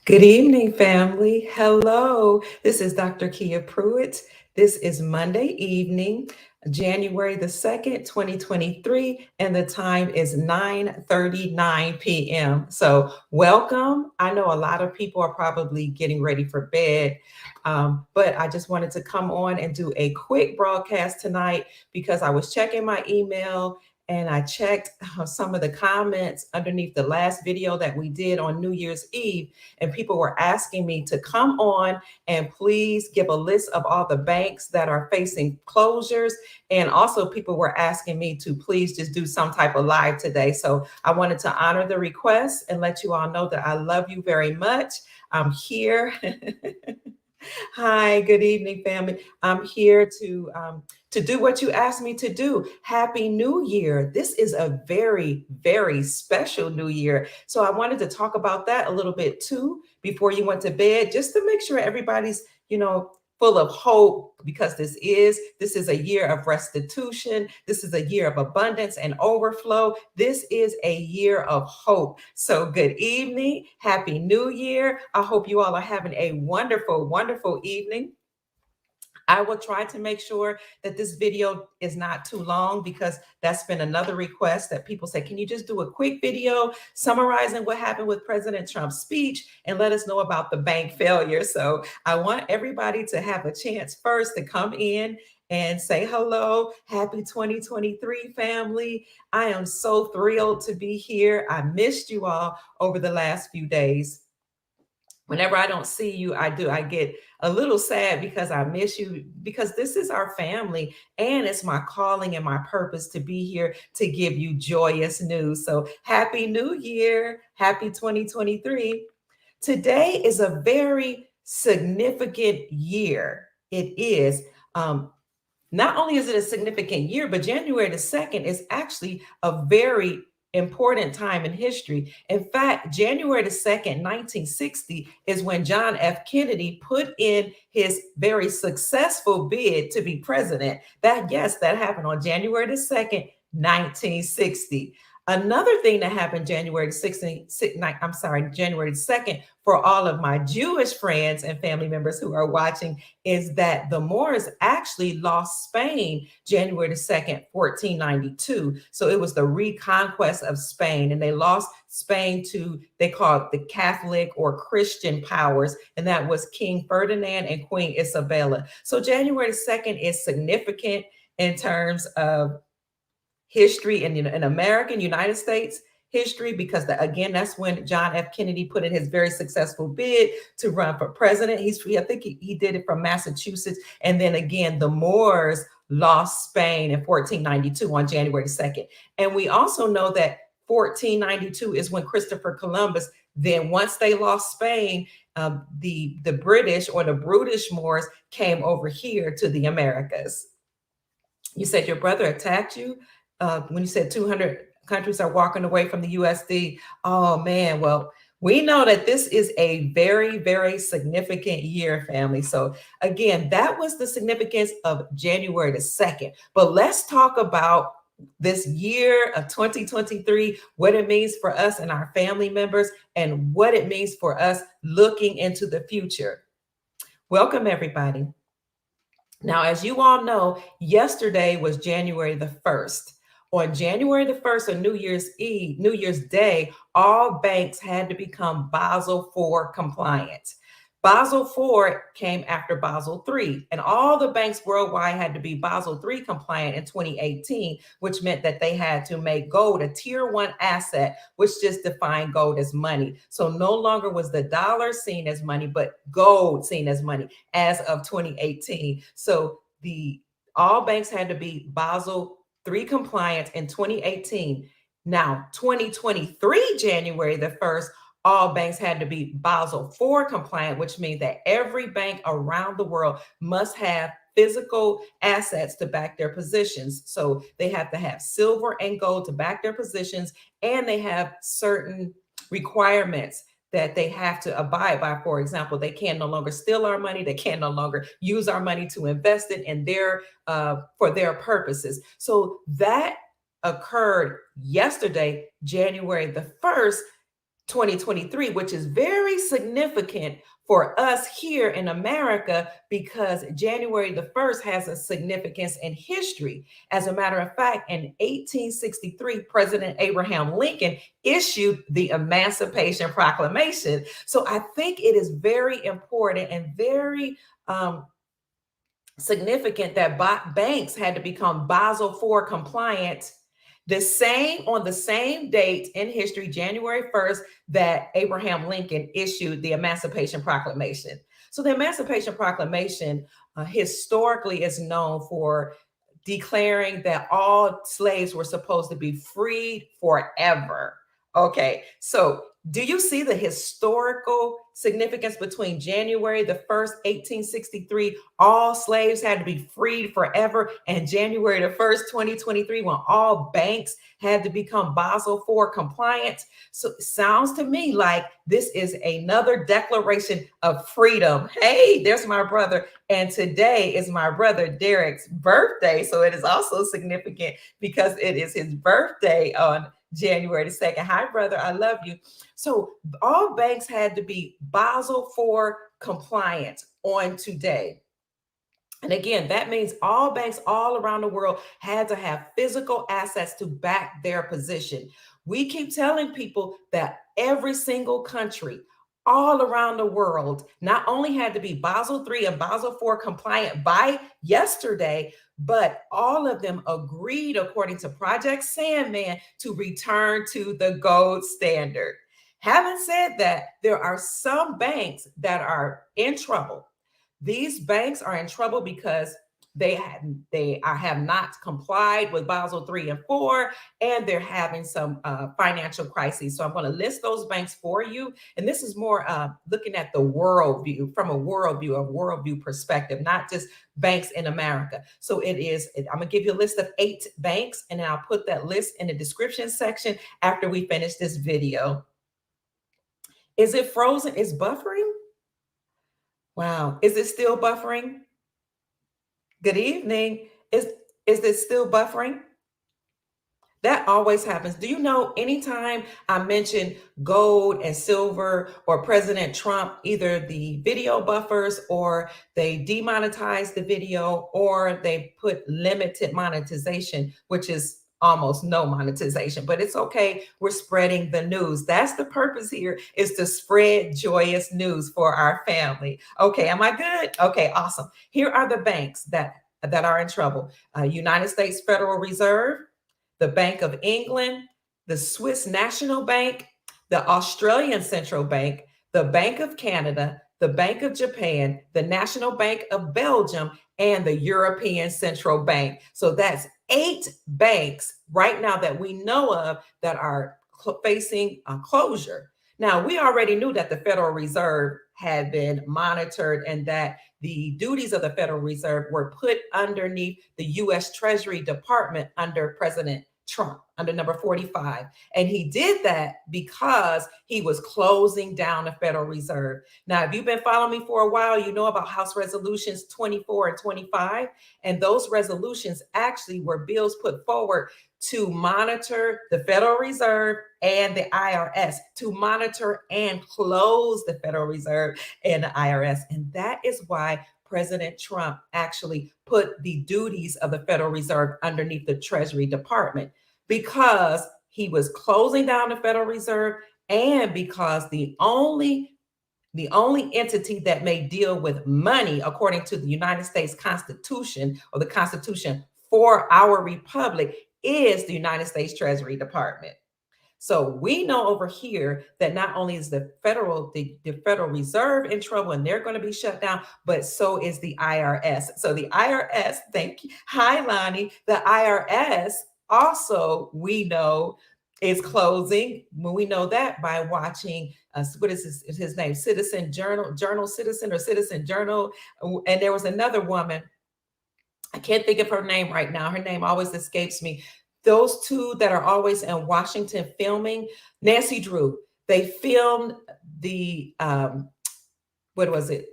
Good evening, family. Hello. This is Dr. Kia Pruitt. This is Monday evening, January the 2nd, 2023, and the time is 9:39 p.m. So, welcome. I know a lot of people are probably getting ready for bed, but I just wanted to come on and do a quick broadcast tonight because I was checking my email and I checked some of the comments underneath the last video that we did on New Year's Eve, and people were asking me to come on and please give a list of all the banks that are facing closures. And also, people were asking me to please just do some type of live today. So I wanted to honor the request and let you all know that I love you very much. I'm here. Hi, good evening, family. I'm here to do what you asked me to do. Happy New Year. This is a very, very special New Year. So I wanted to talk about that a little bit too before you went to bed, just to make sure everybody's, full of hope, because this is a year of restitution. This is a year of abundance and overflow. This is a year of hope. So good evening. Happy New Year. I hope you all are having a wonderful, wonderful evening. I will try to make sure that this video is not too long, because that's been another request that people say, can you just do a quick video summarizing what happened with President Trump's speech and let us know about the bank failure? So I want everybody to have a chance first to come in and say hello. Happy 2023, family. I am so thrilled to be here. I missed you all over the last few days. Whenever I don't see you, I get a little sad because I miss you, because this is our family and it's my calling and my purpose to be here to give you joyous news. So happy New Year. Happy 2023. Today is a very significant year. It is. Not only is it a significant year, but January the 2nd is actually a very important time in history. In fact, January the 2nd, 1960, is when John F. Kennedy put in his very successful bid to be president. That happened on January the 2nd, 1960. Another thing that happened January the 16th, January the 2nd, for all of my Jewish friends and family members who are watching, is that the Moors actually lost Spain January the 2nd, 1492. So it was the reconquest of Spain, and they lost Spain to, they call it the Catholic or Christian powers, and that was King Ferdinand and Queen Isabella. So January the 2nd is significant in terms of history in American United States history, because again, that's when John F. Kennedy put in his very successful bid to run for president. I think he did it from Massachusetts. And then again, the Moors lost Spain in 1492 on January 2nd. And we also know that 1492 is when Christopher Columbus, then once they lost Spain, the British, or the brutish Moors, came over here to the Americas. You said your brother attacked you when you said 200 countries are walking away from the USD. Oh man, well, we know that this is a very, very significant year, family. So again, that was the significance of January the 2nd. But let's talk about this year of 2023, what it means for us and our family members, and what it means for us looking into the future. Welcome, everybody. Now, as you all know, yesterday was January the 1st. On January the 1st, or New Year's Eve, New Year's Day, all banks had to become Basel IV compliant. Basel IV came after Basel III, and all the banks worldwide had to be Basel III compliant in 2018, which meant that they had to make gold a tier 1 asset, which just defined gold as money. So no longer was the dollar seen as money, but gold seen as money as of 2018. So all banks had to be Basel III compliant in 2018. Now, 2023, January the 1st, all banks had to be Basel IV compliant, which means that every bank around the world must have physical assets to back their positions. So they have to have silver and gold to back their positions, and they have certain requirements that they have to abide by. For example, they can no longer steal our money. They can no longer use our money to invest it in for their purposes. So that occurred yesterday, January the 1st, 2023, which is very significant for us here in America because January the 1st has a significance in history. As a matter of fact, in 1863, President Abraham Lincoln issued the Emancipation Proclamation. So I think it is very important and very significant that banks had to become Basel IV compliant on the same date in history, January 1st, that Abraham Lincoln issued the Emancipation Proclamation. So the Emancipation Proclamation historically is known for declaring that all slaves were supposed to be freed forever. Okay, so do you see the historical significance between January the 1st, 1863, all slaves had to be freed forever, and January the 1st, 2023, when all banks had to become Basel IV compliant? So it sounds to me like this is another declaration of freedom. Hey, there's my brother. And today is my brother Derek's birthday. So it is also significant because it is his birthday on January the 2nd. Hi, brother. I love you. So all banks had to be Basel IV compliant on today. And again, that means all banks all around the world had to have physical assets to back their position. We keep telling people that every single country all around the world not only had to be Basel III and Basel IV compliant by yesterday, but all of them agreed, according to Project Sandman, to return to the gold standard. Having said that, there are some banks that are in trouble. These banks are in trouble because they have not complied with Basel III and IV, and they're having some financial crises. So I'm going to list those banks for you. And this is more looking at the worldview, from a worldview perspective, not just banks in America. So I'm going to give you a list of 8 banks, and I'll put that list in the description section after we finish this video. Is it frozen? Is buffering? Wow. Is it still buffering? Good evening. Is it still buffering? That always happens. Do you know anytime I mention gold and silver or President Trump, either the video buffers or they demonetize the video or they put limited monetization, which is almost no monetization, but it's okay. We're spreading the news. That's the purpose here, is to spread joyous news for our family. Okay, am I good? Okay, awesome. Here are the banks that are in trouble. United States Federal Reserve, the Bank of England, the Swiss National Bank, the Australian Central Bank, the Bank of Canada, the Bank of Japan, the National Bank of Belgium, and the European Central Bank. So that's 8 banks right now that we know of that are facing closure. Now, we already knew that the Federal Reserve had been monitored and that the duties of the Federal Reserve were put underneath the U.S. Treasury Department under President Trump, under number 45. And he did that because he was closing down the Federal Reserve. Now, if you've been following me for a while, you know about House Resolutions 24 and 25. And those resolutions actually were bills put forward to monitor the Federal Reserve and the IRS, to monitor and close the Federal Reserve and the IRS. And that is why President Trump actually put the duties of the Federal Reserve underneath the Treasury Department, because he was closing down the Federal Reserve and because the only entity that may deal with money, according to the United States Constitution, or the Constitution for our republic, is the United States Treasury Department. So we know over here that not only is the Federal Reserve in trouble and they're going to be shut down, but so is the IRS. So the IRS, thank you. Hi, Lonnie. The IRS also, we know, is closing. Well, we know that by watching, what is his name? Citizen Citizen Journal. And there was another woman, I can't think of her name right now. Her name always escapes me. Those two that are always in Washington filming, Nancy Drew, they filmed the, what was it?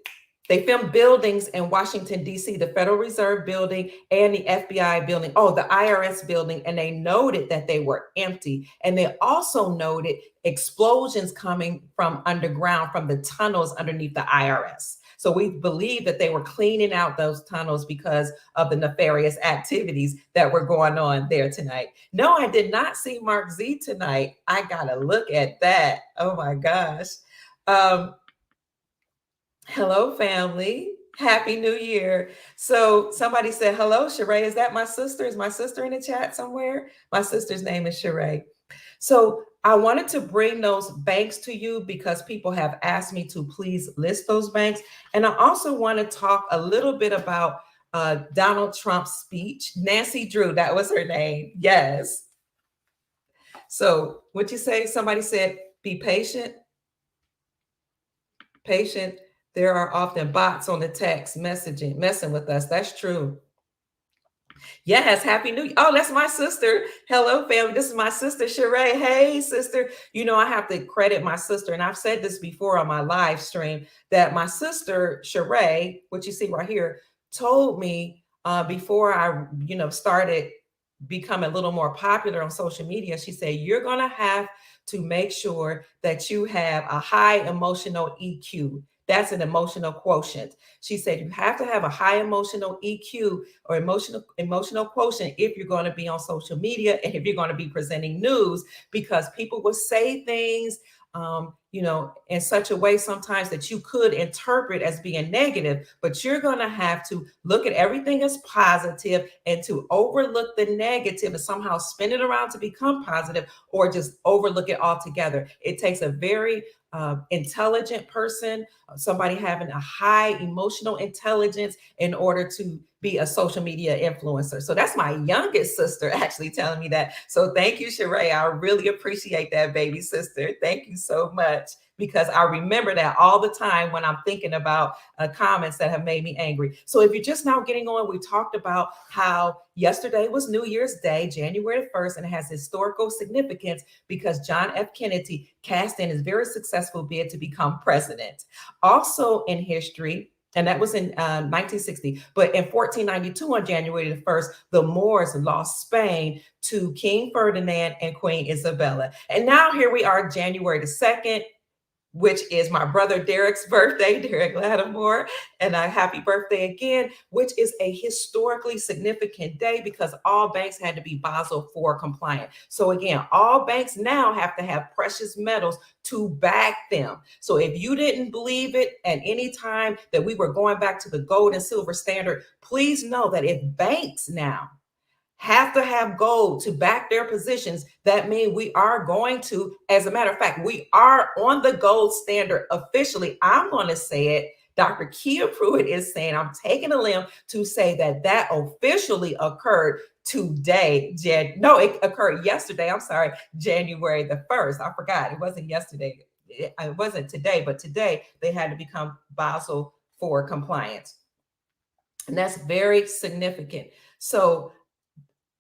They filmed buildings in Washington, D.C., the Federal Reserve Building and the FBI building, the IRS building, and they noted that they were empty. And they also noted explosions coming from underground, from the tunnels underneath the IRS. So we believe that they were cleaning out those tunnels because of the nefarious activities that were going on there tonight. No, I did not see Mark Z tonight. I got to look at that. Oh my gosh. Hello, family. Happy New Year. So somebody said, hello, Sheree. Is that my sister? Is my sister in the chat somewhere? My sister's name is Sheree. So I wanted to bring those banks to you because people have asked me to please list those banks. And I also want to talk a little bit about Donald Trump's speech. Nancy Drew, that was her name. Yes. So what'd you say? Somebody said, be patient. Patient. There are often bots on the text messaging, messing with us. That's true. Yes, Happy New Year. Oh, that's my sister. Hello, family. This is my sister, Sheree. Hey, sister. You know, I have to credit my sister, and I've said this before on my live stream, that my sister, Sheree, what you see right here, told me before I, started becoming a little more popular on social media. She said, you're going to have to make sure that you have a high emotional EQ. That's an emotional quotient. She said you have to have a high emotional EQ or emotional quotient if you're going to be on social media and if you're going to be presenting news, because people will say things, in such a way sometimes that you could interpret as being negative, but you're going to have to look at everything as positive and to overlook the negative and somehow spin it around to become positive, or just overlook it altogether. It takes a very intelligent person, somebody having a high emotional intelligence in order to be a social media influencer. So that's my youngest sister actually telling me that. So thank you, Sheree. I really appreciate that, baby sister. Thank you so much, because I remember that all the time when I'm thinking about comments that have made me angry. So if you're just now getting on, we talked about how yesterday was New Year's Day, January 1st, and it has historical significance because John F. Kennedy cast in his very successful bid to become president. Also in history, and that was in 1960. But in 1492, on January the 1st, the Moors lost Spain to King Ferdinand and Queen Isabella. And now here we are, January the 2nd, which is my brother Derek's birthday, Derek Lattimore, and a happy birthday again, which is a historically significant day because all banks had to be Basel IV compliant. So again, all banks now have to have precious metals to back them. So if you didn't believe it at any time that we were going back to the gold and silver standard, please know that if banks now have to have gold to back their positions, that means we are going to, as a matter of fact, we are on the gold standard officially. I'm going to say it. Dr. Kia Pruitt is saying, I'm taking a limb to say that officially occurred today. It occurred yesterday. I'm sorry, January the 1st. I forgot. It wasn't yesterday. It wasn't today, but today they had to become Basel IV compliant. And that's very significant. So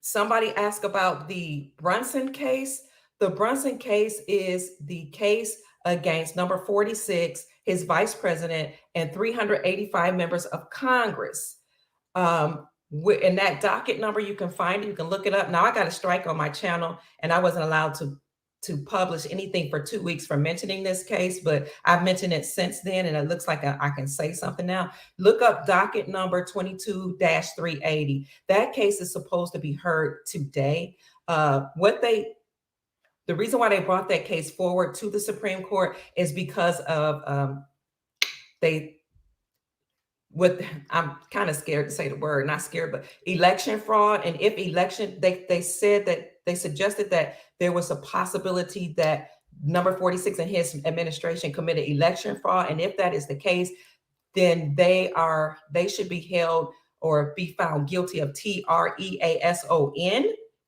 somebody asked about the Brunson case. The Brunson case is the case against number 46, his vice president, and 385 members of Congress. In that docket number, you can find it. You can look it up. Now, I got a strike on my channel, and I wasn't allowed to publish anything for 2 weeks for mentioning this case, but I've mentioned it since then, and it looks like I can say something now. Look up docket number 22-380. That case is supposed to be heard today. The reason why they brought that case forward to the Supreme Court is because of I'm kind of scared to say the word, not scared, but election fraud. And if election, they said that they suggested that there was a possibility that number 46 and his administration committed election fraud. And if that is the case, then they should be held or be found guilty of treason.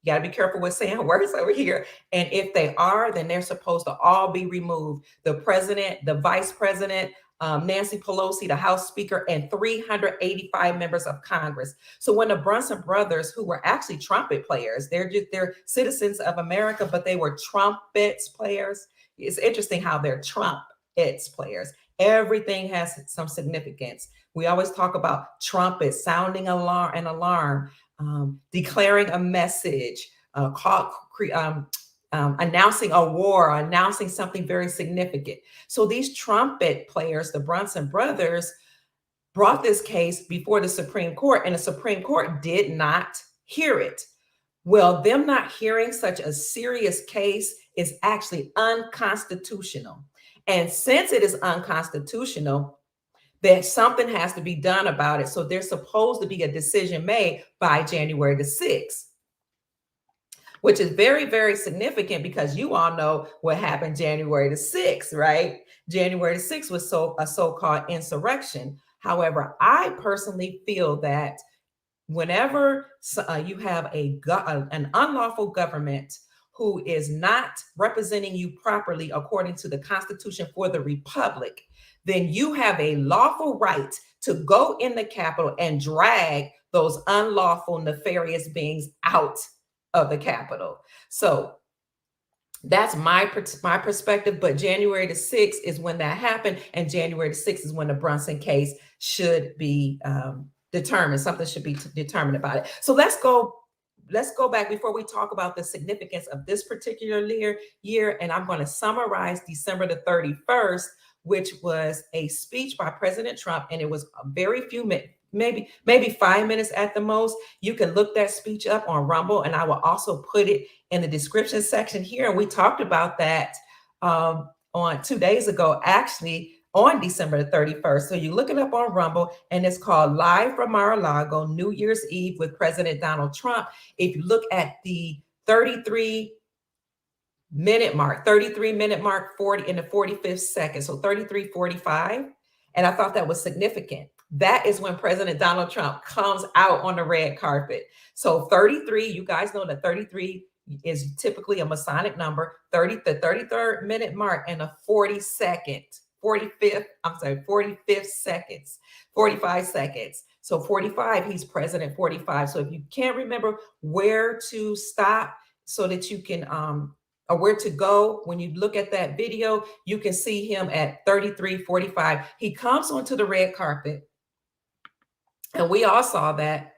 You got to be careful with saying words over here. And if they are, then they're supposed to all be removed. The president, the vice president, Nancy Pelosi, the House Speaker, and 385 members of Congress. So when the Brunson brothers, who were actually trumpet players, they're citizens of America, but they were trumpets players. It's interesting how they're trumpets players. Everything has some significance. We always talk about trumpets, sounding an alarm, declaring a message, announcing a war, announcing something very significant. So these trumpet players, the Brunson brothers, brought this case before the Supreme Court, and the Supreme Court did not hear it. Well, them not hearing such a serious case is actually unconstitutional. And since it is unconstitutional, that something has to be done about it. So there's supposed to be a decision made by January the 6th, which is very, very significant because you all know what happened January the 6th, right? January the 6th was a so-called insurrection. However, I personally feel that whenever you have an unlawful government who is not representing you properly according to the Constitution for the Republic, then you have a lawful right to go in the Capitol and drag those unlawful, nefarious beings out of the Capitol. So that's my perspective. But January the 6th is when that happened, and January the 6th is when the Brunson case should be determined. Something should be determined about it. So let's go back before we talk about the significance of this particular year. And I'm going to summarize December the 31st, which was a speech by President Trump, and it was a very few minutes, maybe 5 minutes at the most. You can look that speech up on Rumble, and I will also put it in the description section here. And we talked about that on 2 days ago, actually, on December the 31st. So you look it up on Rumble, and it's called Live from Mar-a-Lago, New Year's Eve with President Donald Trump. If you look at the 33-minute mark, 40 in the 45th second, so 33:45. And I thought that was significant. That is when President Donald Trump comes out on the red carpet. So 33, you guys know that 33 is typically a Masonic number, the 33rd minute mark and a 45 seconds, 45 seconds. So 45, he's president 45. So if you can't remember where to stop so that you can, or where to go, when you look at that video, you can see him at 33:45. He comes onto the red carpet, and we all saw that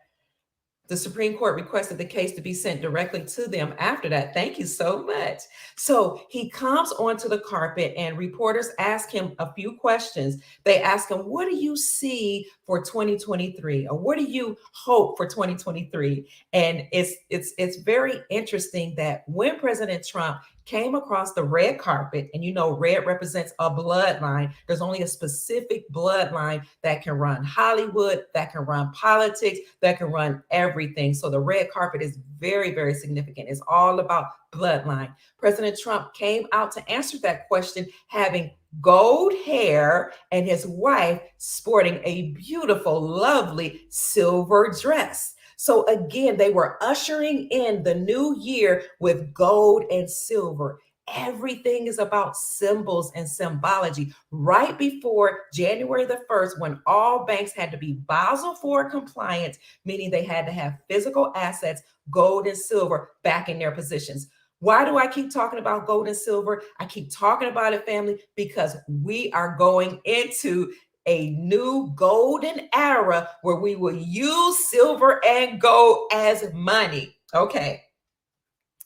the Supreme Court requested the case to be sent directly to them after that. Thank you so much. So he comes onto the carpet, and reporters ask him a few questions. They ask him, what do you see for 2023? Or what do you hope for 2023? And it's very interesting that when President Trump came across the red carpet, and you know, red represents a bloodline. There's only a specific bloodline that can run Hollywood, that can run politics, that can run everything. So the red carpet is very, very significant. It's all about bloodline. President Trump came out to answer that question, having gold hair and his wife sporting a beautiful, lovely silver dress. So again, they were ushering in the new year with gold and silver. Everything is about symbols and symbology. Right before January the 1st, when all banks had to be Basel IV compliant, meaning they had to have physical assets, gold and silver, back in their positions. Why do I keep talking about gold and silver? I keep talking about it, family, because we are going into a new golden era where we will use silver and gold as money. Okay.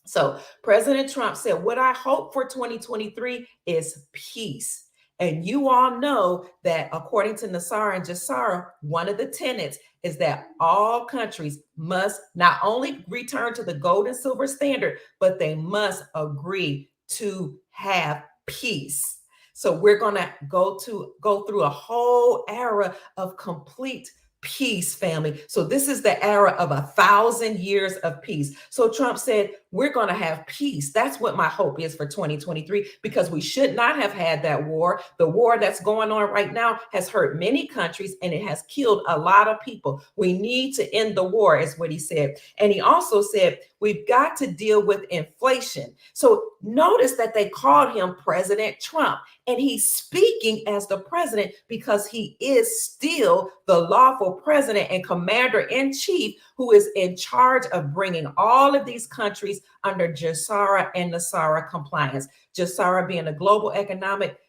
So President Trump said, what I hope for 2023 is peace. And you all know that according to Nassar and Jassara, one of the tenets is that all countries must not only return to the gold and silver standard, but they must agree to have peace. So we're going to go through a whole era of complete peace, family. So this is the era of 1,000 years of peace. So Trump said, we're going to have peace. That's what my hope is for 2023, because we should not have had that war. The war that's going on right now has hurt many countries, and it has killed a lot of people. We need to end the war, is what he said. And he also said, we've got to deal with inflation. So notice that they called him President Trump, and he's speaking as the president because he is still the lawful president and commander-in-chief who is in charge of bringing all of these countries under Jassara and Nassara compliance. Jassara being a global economic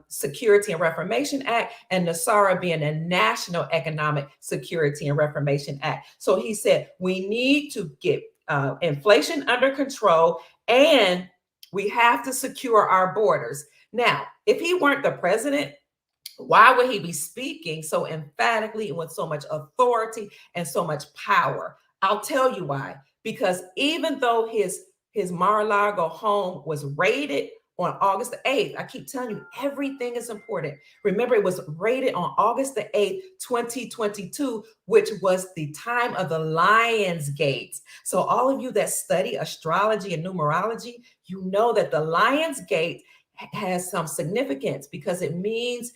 Security and Reformation Act, and NASARA being a National Economic Security and Reformation Act. So he said we need to get inflation under control, and we have to secure our borders. Now, if he weren't the president, why would he be speaking so emphatically and with so much authority and so much power? I'll tell you why. Because even though his Mar-a-Lago home was raided on August the 8th, I keep telling you, everything is important. Remember, it was raided on August the 8th, 2022, which was the time of the Lion's Gate. So all of you that study astrology and numerology, you know that the Lion's Gate has some significance because it means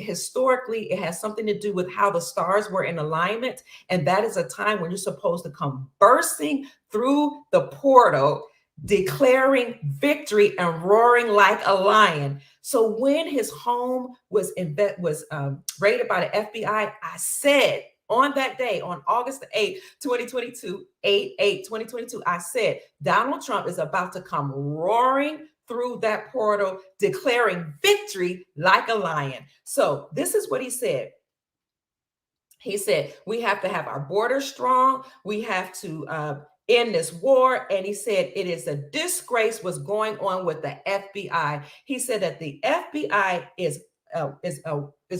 historically, it has something to do with how the stars were in alignment. And that is a time when you're supposed to come bursting through the portal, declaring victory and roaring like a lion. So when his home was raided by the FBI, I said on that day, on August the 8th, 2022, 8/8/2022, I said, Donald Trump is about to come roaring through that portal, declaring victory like a lion. So this is what he said. He said, we have to have our borders strong. We have to end this war. And he said, it is a disgrace what's going on with the FBI. He said that the FBI is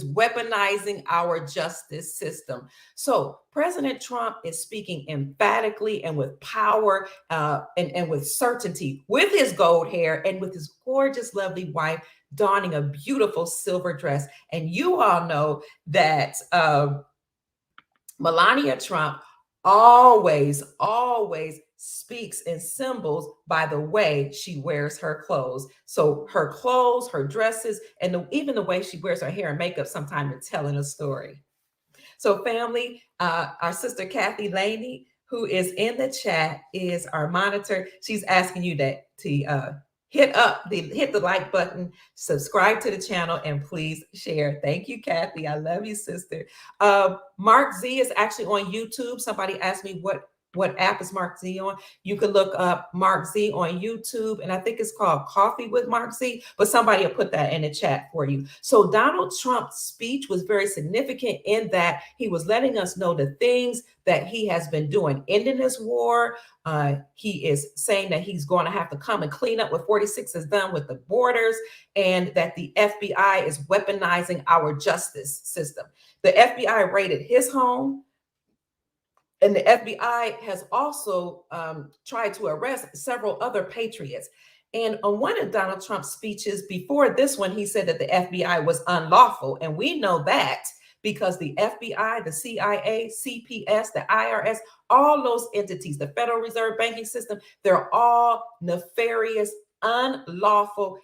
weaponizing our justice system. So President Trump is speaking emphatically and with power and with certainty, with his gold hair and with his gorgeous, lovely wife donning a beautiful silver dress. And you all know that Melania Trump always speaks in symbols by the way she wears her clothes. So her clothes, her dresses, and even the way she wears her hair and makeup sometimes are telling a story. So family, our sister Kathy Laney, who is in the chat, is our monitor. She's asking you to hit the like button, subscribe to the channel, and please share. Thank you, Kathy. I love you, sister. Mark Z is actually on YouTube. Somebody asked me what app is Mark Z on. You can look up Mark Z on YouTube, and I think it's called Coffee with Mark Z, but somebody will put that in the chat for you. So Donald Trump's speech was very significant in that he was letting us know the things that he has been doing, ending this war. He is saying that he's going to have to come and clean up what 46 has done with the borders, and that the FBI is weaponizing our justice system. The FBI raided his home. And the FBI has also tried to arrest several other patriots. And on one of Donald Trump's speeches before this one, he said that the FBI was unlawful. And we know that because the FBI, the CIA, CPS, the IRS, all those entities, the Federal Reserve Banking System, they're all nefarious, unlawful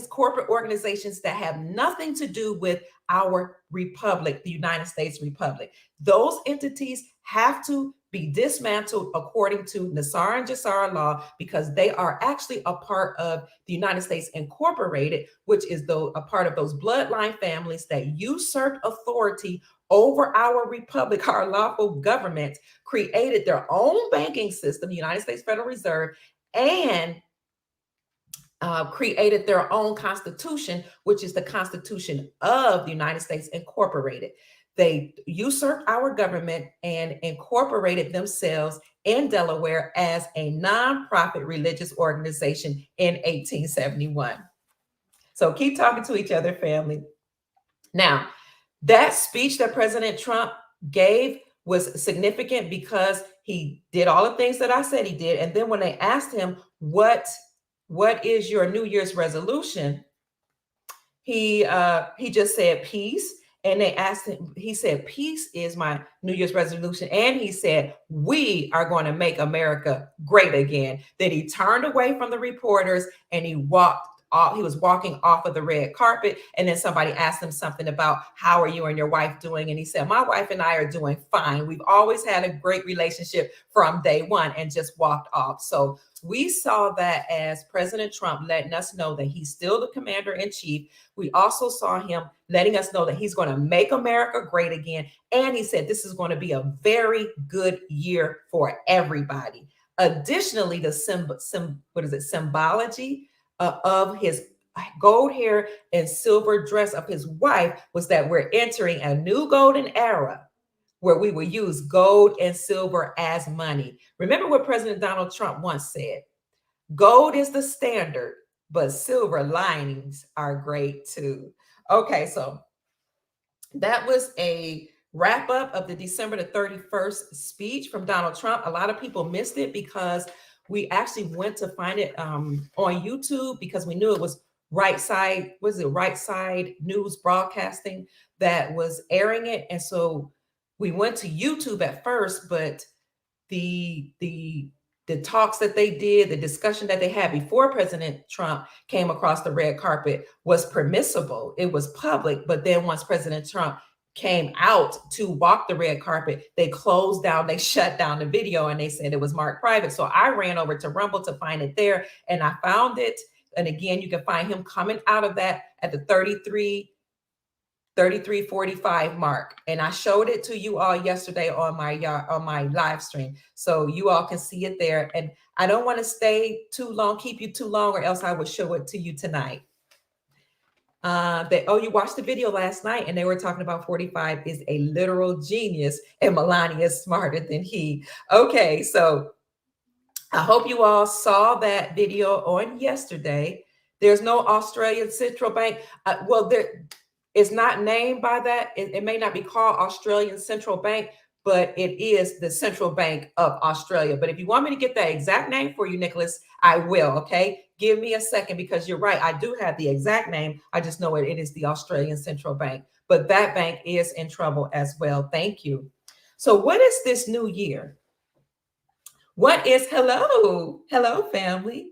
corporate organizations that have nothing to do with our republic, the United States Republic. Those entities have to be dismantled according to NASARA and JASARA law because they are actually a part of the United States Incorporated, which is a part of those bloodline families that usurped authority over our republic. Our lawful government created their own banking system, the United States Federal Reserve, and created their own constitution, which is the Constitution of the United States Incorporated. They usurped our government and incorporated themselves in Delaware as a nonprofit religious organization in 1871. So keep talking to each other, family. Now, that speech that President Trump gave was significant because he did all the things that I said he did. And then when they asked him, what is your New Year's resolution? He just said peace. And they asked him, he said, peace is my New Year's resolution. And he said, we are going to make America great again. Then he turned away from the reporters and he was walking off of the red carpet. And then somebody asked him something about how are you and your wife doing? And he said, my wife and I are doing fine. We've always had a great relationship from day one, and just walked off. So we saw that as President Trump letting us know that he's still the commander in chief. We also saw him letting us know that he's going to make America great again. And he said this is going to be a very good year for everybody. Additionally, the symbology of his gold hair and silver dress of his wife was that we're entering a new golden era where we will use gold and silver as money. Remember what President Donald Trump once said: gold is the standard, but silver linings are great too. Okay, so that was a wrap up of the December the 31st speech from Donald Trump. A lot of people missed it because we actually went to find it on YouTube because we knew it was Right Side, Right Side News Broadcasting that was airing it. And so we went to YouTube at first, but the talks that they did, the discussion that they had before President Trump came across the red carpet was permissible. It was public. But then once President Trump came out to walk the red carpet, they closed down, they shut down the video, and they said it was marked private. So I ran over to Rumble to find it there, and I found it. And again, you can find him coming out of that at the 33:45 mark, and I showed it to you all yesterday on my live stream, so you all can see it there. And I don't want to stay too long, keep you too long, or else I would show it to you tonight. You watched the video last night, and they were talking about 45 is a literal genius, and Melania is smarter than he. Okay, so I hope you all saw that video on yesterday. There's no Australian Central Bank. It's not named by that. It may not be called Australian Central Bank, but it is the Central Bank of Australia. But if you want me to get that exact name for you, Nicholas, I will. Okay, give me a second, because you're right. I do have the exact name. I just know it is the Australian Central Bank. But that bank is in trouble as well. Thank you. So what is this new year? Hello, family.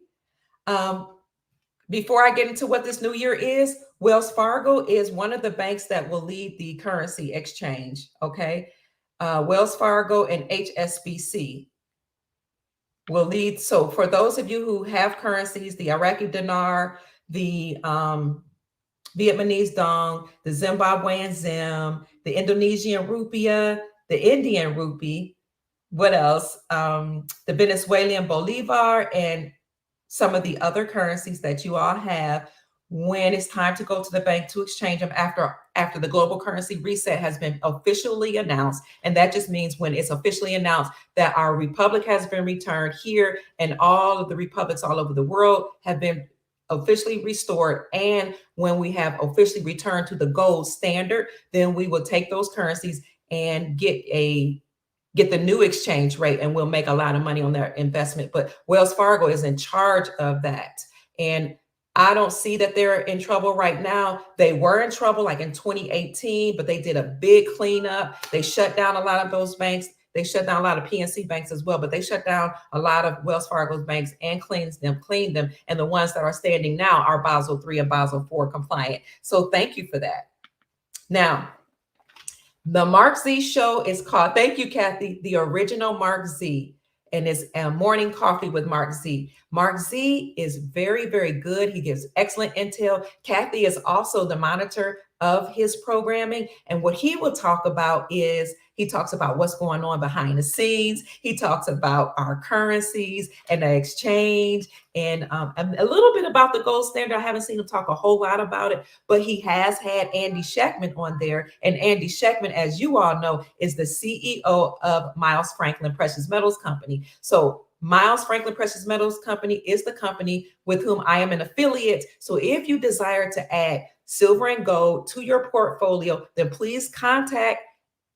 Before I get into what this new year is, Wells Fargo is one of the banks that will lead the currency exchange. Okay. Wells Fargo and HSBC will lead. So for those of you who have currencies, the Iraqi dinar, the Vietnamese dong, the Zimbabwean zim, the Indonesian rupiah, the Indian rupee, what else? The Venezuelan bolivar, and some of the other currencies that you all have. When it's time to go to the bank to exchange them after the global currency reset has been officially announced. And that just means when it's officially announced that our republic has been returned here, and all of the republics all over the world have been officially restored, and when we have officially returned to the gold standard, then we will take those currencies and get the new exchange rate, and we'll make a lot of money on their investment. But Wells Fargo is in charge of that. And I don't see that they're in trouble right now. They were in trouble like in 2018, but they did a big cleanup. They shut down a lot of those banks. They shut down a lot of PNC banks as well, but they shut down a lot of Wells Fargo's banks and cleaned them. And the ones that are standing now are Basel III and Basel IV compliant. So thank you for that. Now, the Mark Z show is called, thank you, Kathy, the original Mark Z, and it's a morning coffee with Mark Z. Mark Z is very, very good. He gives excellent intel. Kathy is also the monitor of his programming. And what he will talk about is, he talks about what's going on behind the scenes. He talks about our currencies and the exchange, and a little bit about the gold standard. I haven't seen him talk a whole lot about it, but he has had Andy Schectman on there. And Andy Schectman, as you all know, is the CEO of Miles Franklin Precious Metals Company. So Miles Franklin Precious Metals Company is the company with whom I am an affiliate. So if you desire to add silver and gold to your portfolio, then please contact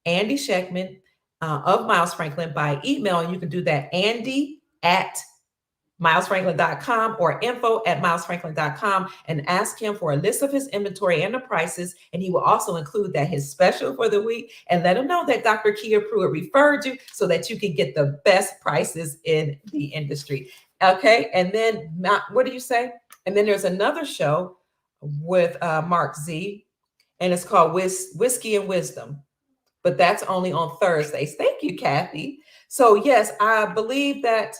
Andy Schectman of Miles Franklin by email. And you can do that, Andy@milesfranklin.com or info@milesfranklin.com, and ask him for a list of his inventory and the prices. And he will also include that his special for the week, and let him know that Dr. Kia Pruitt referred you so that you can get the best prices in the industry. Okay. And then what do you say? And then there's another show with Mark Z, and it's called Whiskey and Wisdom, but that's only on Thursdays. Thank you, Kathy. So yes, I believe that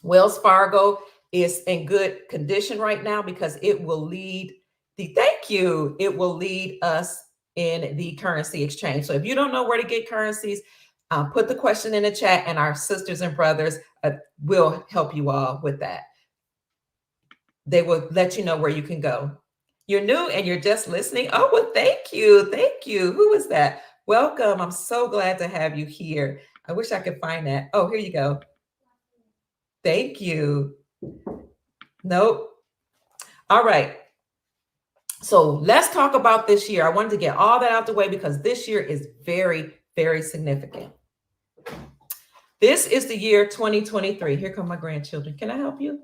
Wells Fargo is in good condition right now because it will lead it will lead us in the currency exchange. So if you don't know where to get currencies, put the question in the chat, and our sisters and brothers will help you all with that. they will let you know where you can go. You're new and you're just listening. Oh, well, thank you. Thank you. Who is that? Welcome. I'm so glad to have you here. I wish I could find that. Oh, here you go. Thank you. Nope. All right. So let's talk about this year. I wanted to get all that out the way because this year is very, very significant. This is the year 2023. Here come my grandchildren. Can I help you?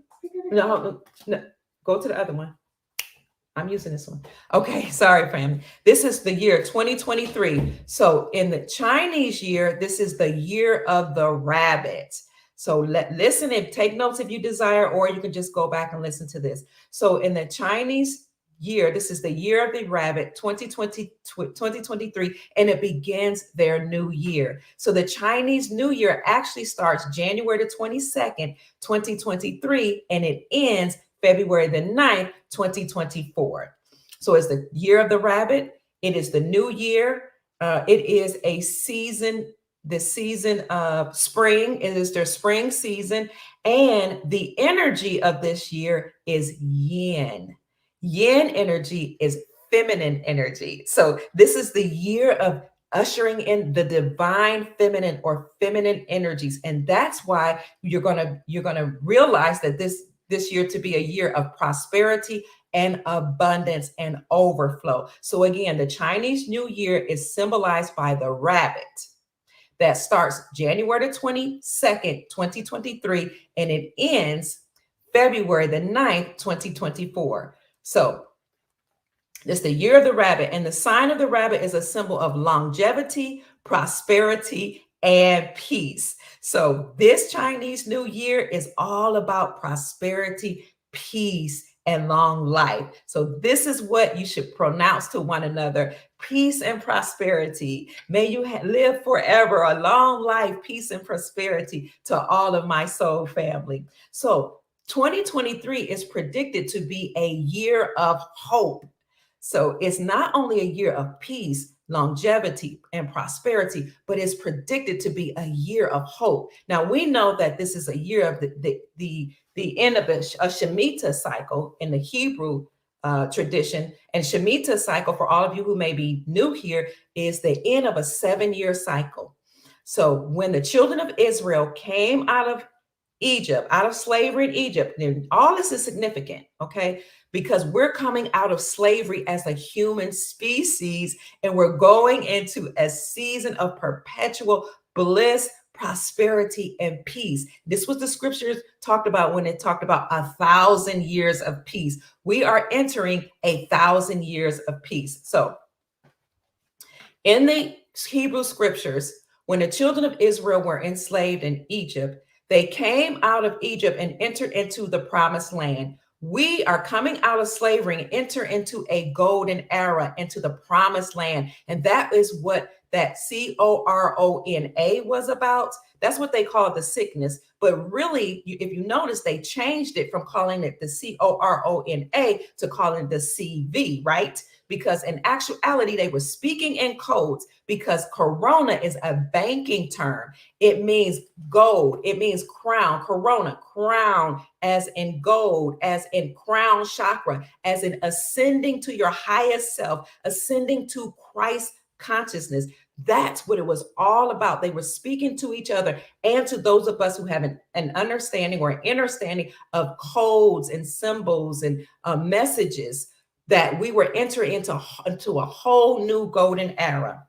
No, go to the other one. I'm using this one. Okay, sorry, family. This is the year 2023. So in the Chinese year, this is the year of the rabbit. So listen and take notes if you desire, or you can just go back and listen to this. So in the Chinese year, this is the year of the rabbit, 2023, and it begins their new year. So the Chinese New Year actually starts January the 22nd, 2023, and it ends February the 9th, 2024. So it's the year of the rabbit. It is the new year. It is a season, the season of spring. It is their spring season. And the energy of this year is yin. Yin energy is feminine energy. So this is the year of ushering in the divine feminine or feminine energies. And that's why you're gonna realize that this year to be a year of prosperity and abundance and overflow. So again, the Chinese New Year is symbolized by the rabbit that starts January the 22nd, 2023, and it ends February the 9th, 2024. So it's the year of the rabbit, and the sign of the rabbit is a symbol of longevity, prosperity, and peace. So this Chinese New Year is all about prosperity, peace, and long life. So this is what you should pronounce to one another: peace and prosperity. May you live forever, a long life, peace and prosperity to all of my soul family. So 2023 is predicted to be a year of hope. So it's not only a year of peace, longevity, and prosperity, but it's predicted to be a year of hope. Now we know that this is a year of the end of a Shemitah cycle in the Hebrew tradition. And Shemitah cycle, for all of you who may be new here, is the end of a 7-year cycle. So when the children of Israel came out of Egypt, out of slavery in Egypt, and all this is significant, okay? Because we're coming out of slavery as a human species, and we're going into a season of perpetual bliss, prosperity, and peace. This was the scriptures talked about when it talked about 1,000 years of peace. We are entering 1,000 years of peace. So in the Hebrew scriptures, when the children of Israel were enslaved in Egypt, they came out of Egypt and entered into the promised land. We are coming out of slavery and enter into a golden era, into the promised land. And that is what that corona was about. That's what they call the sickness. But really, if you notice, they changed it from calling it the corona to calling it the CV, right? Because in actuality, they were speaking in codes, because corona is a banking term. It means gold. It means crown, corona, crown, as in gold, as in crown chakra, as in ascending to your highest self, ascending to Christ consciousness. That's what it was all about. They were speaking to each other and to those of us who have an understanding or an understanding of codes and symbols and messages, that we were entering into a whole new golden era.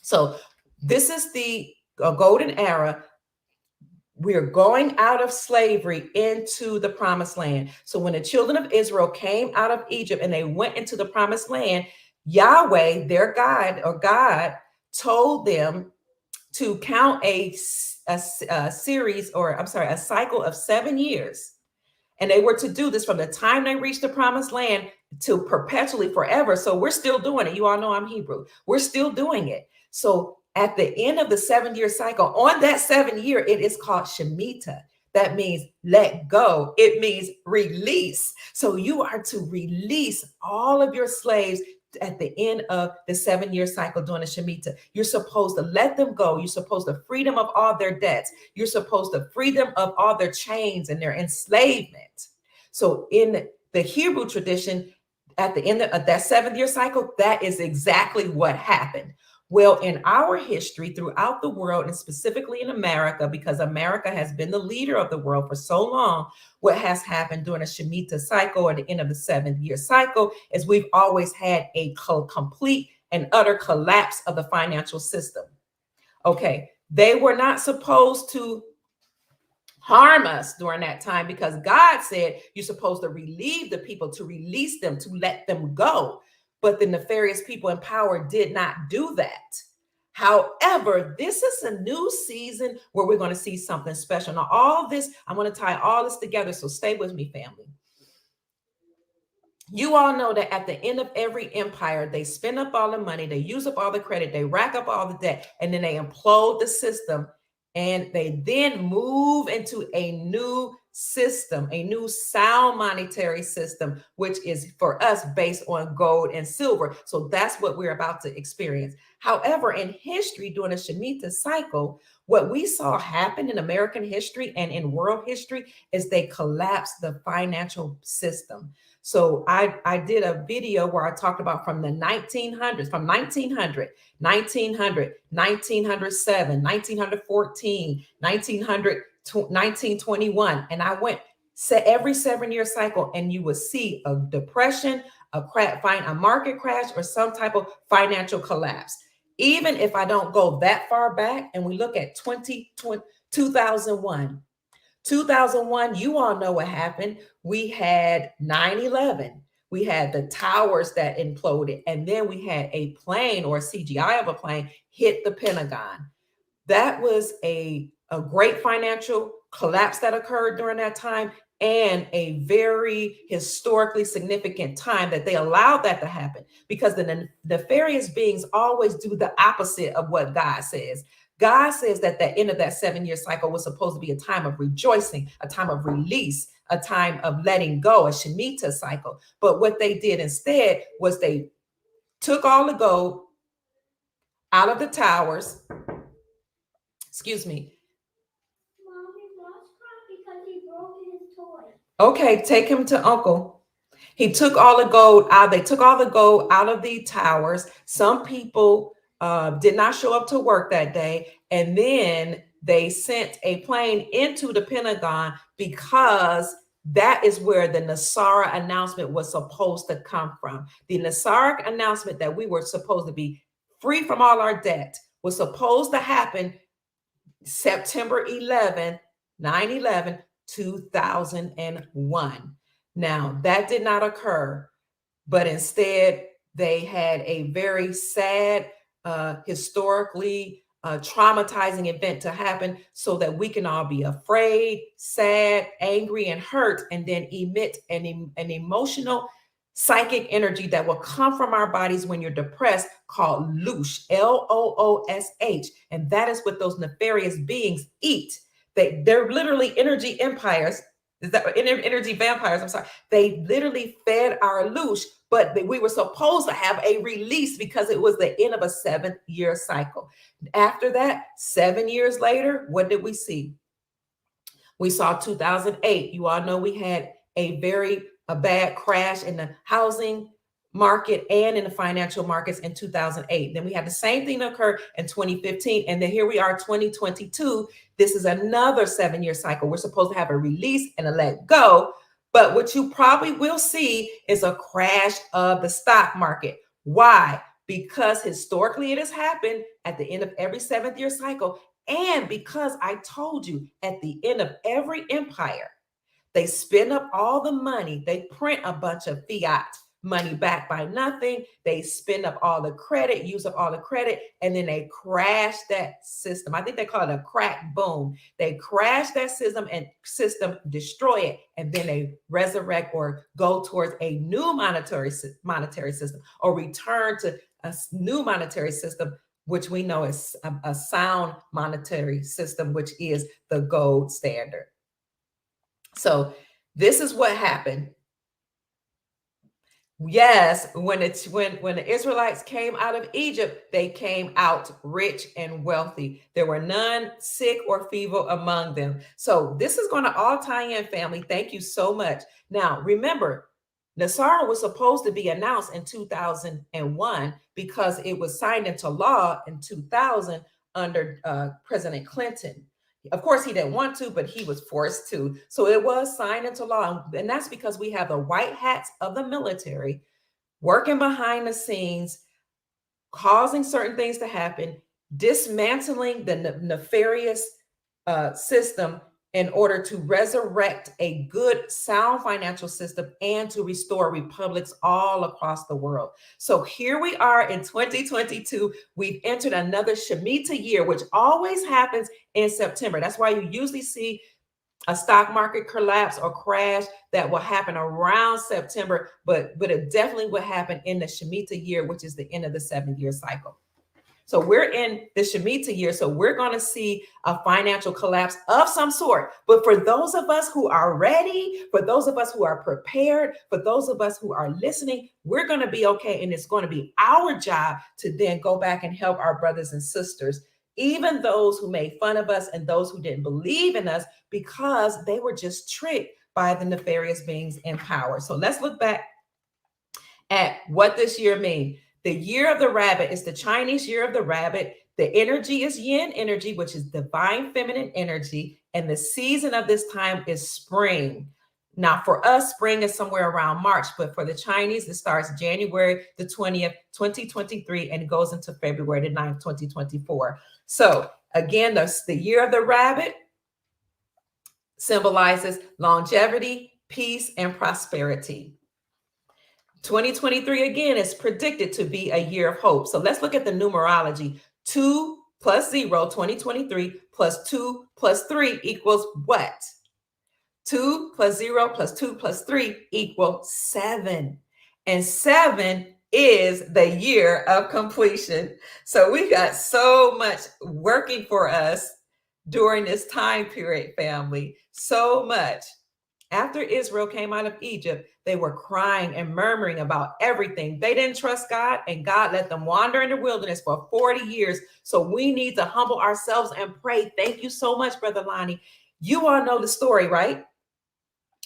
So this is the golden era. We're going out of slavery into the promised land. So when the children of Israel came out of Egypt and they went into the promised land, Yahweh, their God, or God, told them to count a cycle of 7 years. And they were to do this from the time they reached the promised land to perpetually forever. So we're still doing it. You all know I'm Hebrew. We're still doing it. So at the end of the 7-year cycle, on that 7th year, it is called Shemitah. That means let go. It means release. So you are to release all of your slaves at the end of the 7-year cycle during the Shemitah. You're supposed to let them go. You're supposed to free them of all their debts. You're supposed to free them of all their chains and their enslavement. So in the Hebrew tradition, at the end of that 7-year cycle, that is exactly what happened. Well, in our history throughout the world, and specifically in America, because America has been the leader of the world for so long, what has happened during a Shemitah cycle at the end of the 7-year cycle is we've always had a complete and utter collapse of the financial system. Okay, they were not supposed to harm us during that time because God said you're supposed to relieve the people, to release them, to let them go. But the nefarious people in power did not do that. However, this is a new season where we're going to see something special. Now, all this, I'm going to tie all this together. So stay with me, family. You all know that at the end of every empire, they spend up all the money, they use up all the credit, they rack up all the debt, and then they implode the system. And they then move into a new system, a new sound monetary system, which is for us based on gold and silver. So that's what we're about to experience. However, in history, during the Shemitah cycle, what we saw happen in American history and in world history is they collapsed the financial system. So I did a video where I talked about from the 1900s, from 1900, 1900, 1907, 1914, 1900, 1921. And I went every 7-year cycle, and you would see a depression, a market crash, or some type of financial collapse. Even if I don't go that far back and we look at 2001, 2001, you all know what happened. We had 9/11. We had the towers that imploded, and then we had a plane or a CGI of a plane hit the Pentagon. That was a great financial collapse that occurred during that time, and a very historically significant time that they allowed that to happen, because the nefarious beings always do the opposite of what God says. God says that the end of that 7-year cycle was supposed to be a time of rejoicing, a time of release, a time of letting go, a Shemitah cycle. But what they did instead was they took all the gold out of the towers. Excuse me. Mommy lost because he broke his toy. Okay, take him to Uncle. He took all the gold out. They took all the gold out of the towers. Some people did not show up to work that day. And then they sent a plane into the Pentagon because that is where the Nasara announcement was supposed to come from. The Nasara announcement that we were supposed to be free from all our debt was supposed to happen September 11th, 9/11, 2001. Now, that did not occur, but instead they had a very sad, historically traumatizing event to happen so that we can all be afraid, sad, angry, and hurt, and then emit an emotional psychic energy that will come from our bodies when you're depressed, called loosh, Loosh. And that is what those nefarious beings eat. They're literally energy empires. Is that energy vampires? I'm sorry. They literally fed our loosh, but we were supposed to have a release because it was the end of a 7-year cycle. After that, 7 years later, what did we see? We saw 2008. You all know we had a bad crash in the housing market and in the financial markets in 2008. Then we had the same thing occur in 2015. And then here we are, 2022. This is another 7-year cycle. We're supposed to have a release and a let go. But what you probably will see is a crash of the stock market. Why? Because historically it has happened at the end of every 7th-year cycle. And because I told you at the end of every empire, they spend up all the money. They print a bunch of fiat money backed by nothing. They spend up all the credit, use up all the credit, and then they crash that system. I think they call it a crack boom. They crash that system and destroy it, and then they resurrect or go towards a new monetary system, or return to a new monetary system, which we know is a sound monetary system, which is the gold standard. So this is what happened. Yes, when the Israelites came out of Egypt, they came out rich and wealthy. There were none sick or feeble among them. So this is going to all tie in, family. Thank you so much. Now, remember, Nasara was supposed to be announced in 2001 because it was signed into law in 2000 under President Clinton. Of course, he didn't want to, but he was forced to. So it was signed into law. And that's because we have the white hats of the military working behind the scenes, causing certain things to happen, dismantling the nefarious system in order to resurrect a good, sound financial system and to restore republics all across the world. So here we are in 2022. We've entered another Shemitah year, which always happens in September. That's why you usually see a stock market collapse or crash that will happen around September, but it definitely will happen in the Shemitah year, which is the end of the 7-year cycle. So we're in the Shemitah year, so we're going to see a financial collapse of some sort. But for those of us who are ready, for those of us who are prepared, for those of us who are listening, we're going to be okay. And it's going to be our job to then go back and help our brothers and sisters, even those who made fun of us and those who didn't believe in us because they were just tricked by the nefarious beings in power. So let's look back at what this year means. The year of the rabbit is the Chinese year of the rabbit. The energy is yin energy, which is divine feminine energy. And the season of this time is spring. Now, for us, spring is somewhere around March, but for the Chinese, it starts January the 20th, 2023, and goes into February the 9th, 2024. So again, the year of the rabbit symbolizes longevity, peace, and prosperity. 2023 again is predicted to be a year of hope. So let's look at the numerology. 2 plus 0, 2023 plus 2 plus 3 equals what? 2 plus 0 plus 2 plus 3 equals 7. And 7 is the year of completion. So we got so much working for us during this time period, family. So much. After Israel came out of Egypt, they were crying and murmuring about everything. They didn't trust God, and God let them wander in the wilderness for 40 years. So we need to humble ourselves and pray. Thank you so much, Brother Lonnie. You all know the story, right?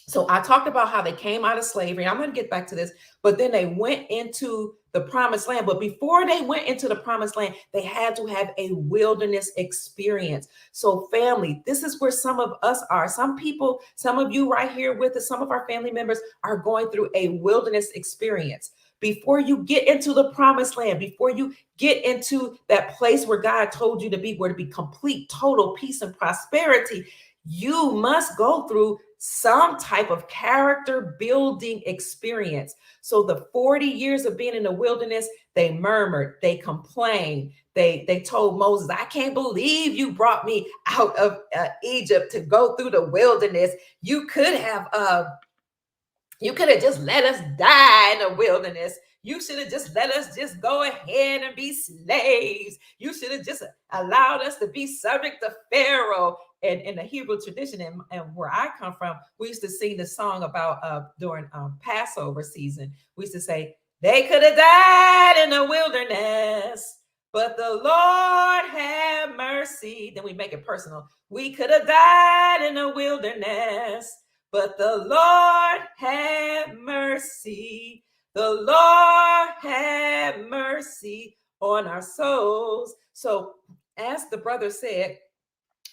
So I talked about how they came out of slavery. I'm going to get back to this, but then they went into the promised land. But before they went into the promised land, they had to have a wilderness experience. So family, this is where some of us are. Some people, some of you right here with us, some of our family members are going through a wilderness experience. Before you get into the promised land, before you get into that place where God told you to be, where to be complete, total peace and prosperity, you must go through some type of character building experience. So the 40 years of being in the wilderness, they murmured, they complained, they told Moses, I can't believe you brought me out of Egypt to go through the wilderness. You could have just let us die in the wilderness. You should have just let us just go ahead and be slaves. You should have just allowed us to be subject to Pharaoh. And in the Hebrew tradition, and where I come from, we used to sing the song about during Passover season. We used to say, they could have died in the wilderness, but the Lord had mercy. Then we make it personal. We could have died in the wilderness, but the Lord had mercy. The Lord had mercy on our souls. So as the brother said,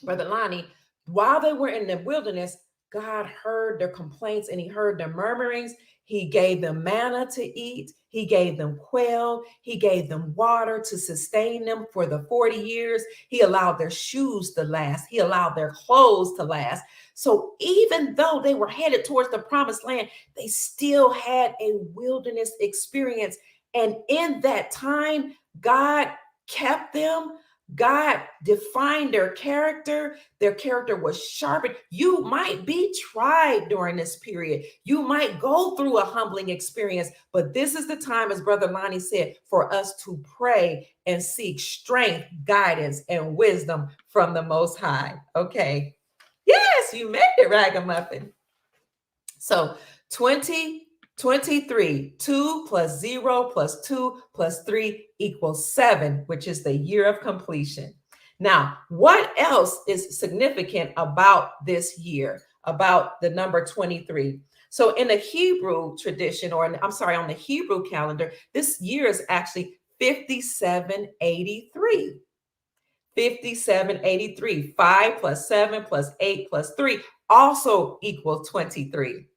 Brother Lonnie, while they were in the wilderness, God heard their complaints and he heard their murmurings. He gave them manna to eat. He gave them quail. He gave them water to sustain them for the 40 years. He allowed their shoes to last. He allowed their clothes to last. So even though they were headed towards the promised land, they still had a wilderness experience. And in that time, God kept them. God defined their character. Their character was sharpened. You might be tried during this period. You might go through a humbling experience, but this is the time, as Brother Lonnie said, for us to pray and seek strength, guidance, and wisdom from the Most High. Okay. Yes, you made it, Ragamuffin. So 20 23, 2 plus 0 plus 2 plus 3 equals 7, which is the year of completion. Now, what else is significant about this year, about the number 23? So in the Hebrew tradition, I'm sorry, on the Hebrew calendar, this year is actually 5783. 5783. 5 plus 7 plus 8 plus 3 also equals 23.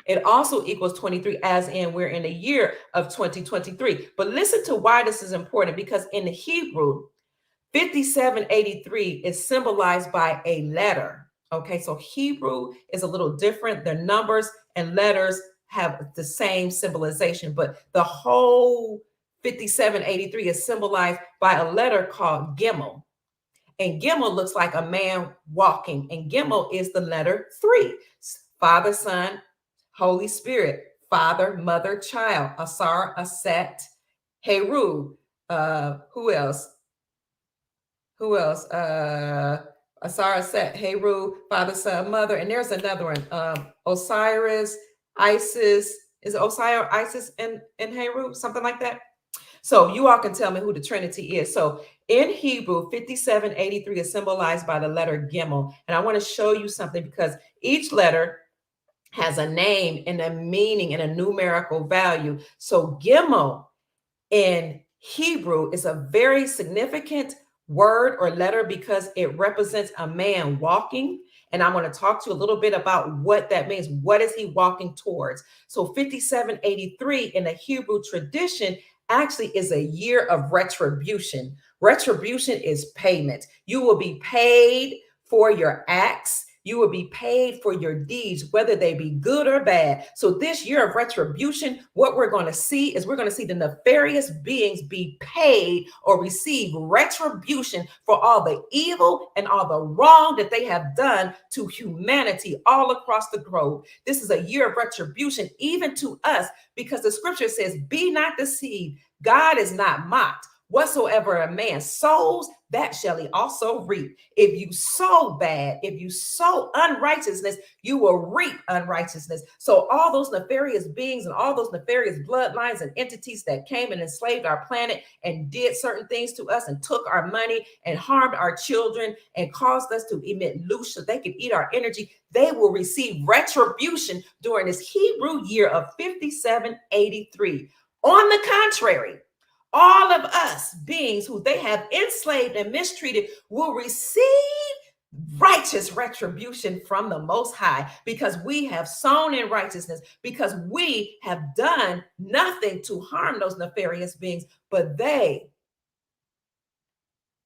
It also equals 23, as in we're in the year of 2023. But listen to why this is important, because in the Hebrew, 5783 is symbolized by a letter. Okay, so Hebrew is a little different. The numbers and letters have the same symbolization, but the whole 5783 is symbolized by a letter called Gemmel. And Gemmel looks like a man walking. And Gemmel is the letter 3. Father, Son, Holy Spirit. Father, Mother, Child. Asar, Aset, Heru. Who else? Asar, Aset, Heru, Father, Son, Mother. And there's another one. Osiris, Isis. Is it Osiris, Isis, and Heru? Something like that. So you all can tell me who the Trinity is. So in Hebrew, 5783 is symbolized by the letter Gemmel. And I want to show you something, because each letter has a name and a meaning and a numerical value. So Gemmel in Hebrew is a very significant word or letter because it represents a man walking. And I want to talk to you a little bit about what that means. What is he walking towards? So 5783 in the Hebrew tradition actually is a year of retribution. Retribution is payment. You will be paid for your acts. You will be paid for your deeds, whether they be good or bad. So this year of retribution, what we're going to see is we're going to see the nefarious beings be paid or receive retribution for all the evil and all the wrong that they have done to humanity all across the globe. This is a year of retribution, even to us, because the scripture says, be not deceived. God is not mocked. Whatsoever a man sows, that shall he also reap. If you sow bad, if you sow unrighteousness, you will reap unrighteousness. So all those nefarious beings and all those nefarious bloodlines and entities that came and enslaved our planet and did certain things to us and took our money and harmed our children and caused us to emit loose so they could eat our energy, they will receive retribution during this Hebrew year of 5783. On the contrary, all of us beings who they have enslaved and mistreated will receive righteous retribution from the Most High, because we have sown in righteousness, because we have done nothing to harm those nefarious beings, but they,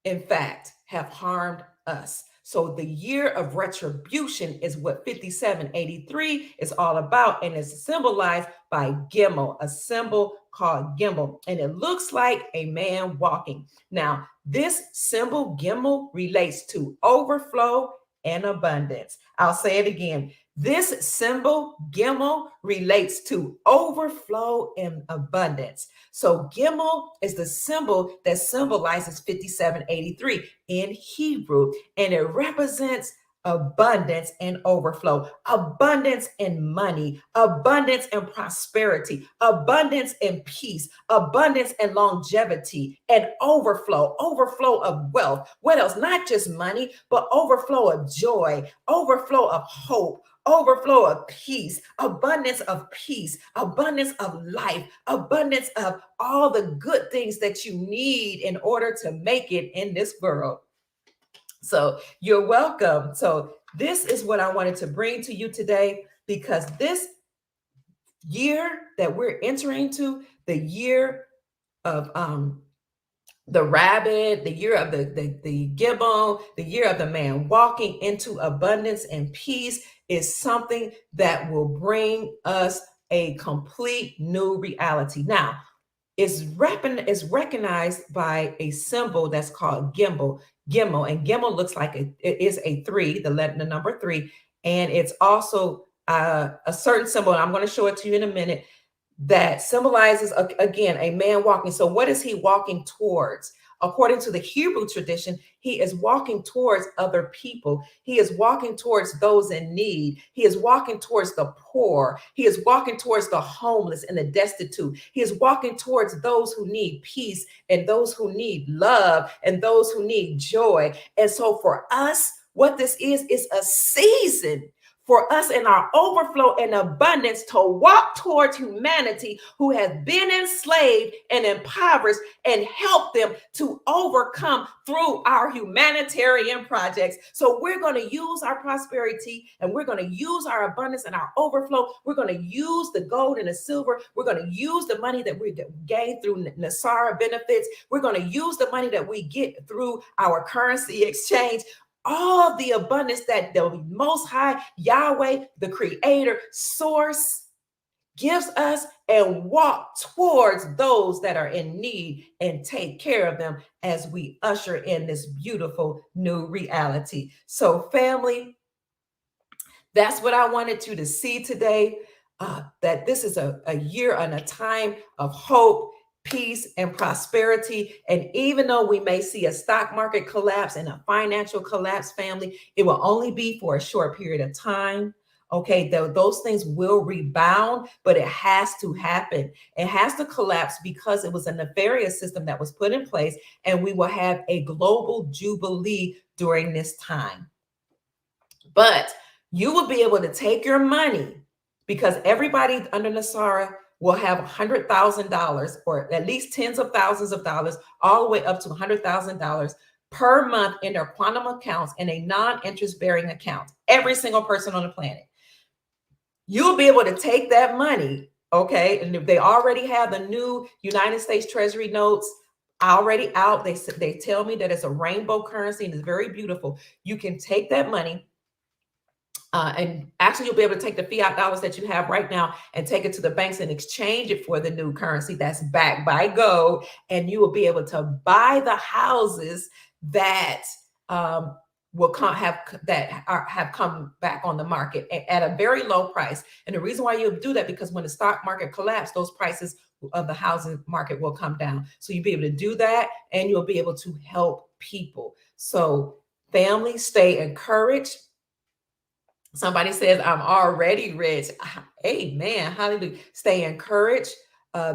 in fact, have harmed us. So the year of retribution is what 5783 is all about, and it's symbolized by Gemmel, a symbol called Gemmel, and it looks like a man walking. Now, this symbol Gemmel relates to overflow and abundance. I'll say it again. This symbol Gemmel relates to overflow and abundance. So Gemmel is the symbol that symbolizes 5783 in Hebrew, and it represents abundance and overflow, abundance in money, abundance and prosperity, abundance and peace, abundance and longevity, and overflow of wealth. What else? Not just money, but overflow of joy, overflow of hope, overflow of peace, abundance of life, abundance of all the good things that you need in order to make it in this world. So you're welcome. So this is what I wanted to bring to you today, because this year that we're entering to, the year of the rabbit, the year of the gibbon, the year of the man walking into abundance and peace, is something that will bring us a complete new reality. Now, is recognized by a symbol that's called Gemmel, and Gemmel looks like it is a 3, the number 3, and it's also a certain symbol, and I'm going to show it to you in a minute, that symbolizes again a man walking. So what is he walking towards? according to the Hebrew tradition, he is walking towards other people. He is walking towards those in need. He is walking towards the poor. He is walking towards the homeless and the destitute. He is walking towards those who need peace and those who need love and those who need joy. And so for us, what this is a season for us in our overflow and abundance to walk towards humanity who has been enslaved and impoverished and help them to overcome through our humanitarian projects. So we're going to use our prosperity and we're going to use our abundance and our overflow. We're going to use the gold and the silver. We're going to use the money that we gain through Nasara benefits. We're going to use the money that we get through our currency exchange. All the abundance that the Most High Yahweh, the Creator, Source, gives us, and walk towards those that are in need and take care of them as we usher in this beautiful new reality. So, family, that's what I wanted you to see today, that this is a year and a time of hope, peace, and prosperity. And even though we may see a stock market collapse and a financial collapse, family, it will only be for a short period of time. Okay, those things will rebound, but it has to happen. It has to collapse because it was a nefarious system that was put in place, and we will have a global jubilee during this time. But you will be able to take your money, because everybody under Nasara will have $100,000 or at least tens of thousands of dollars, all the way up to $100,000 per month in their quantum accounts in a non-interest bearing account. Every single person on the planet. You'll be able to take that money, okay? And if they already have the new United States Treasury notes already out, they tell me that it's a rainbow currency and it's very beautiful. You can take that money. And actually, you'll be able to take the fiat dollars that you have right now and take it to the banks and exchange it for the new currency that's backed by gold. And you will be able to buy the houses that will have come back on the market at a very low price. And the reason why you'll do that, because when the stock market collapses, those prices of the housing market will come down. So you'll be able to do that, and you'll be able to help people. So family, stay encouraged. Somebody says, I'm already rich. Amen. Hallelujah. Stay encouraged.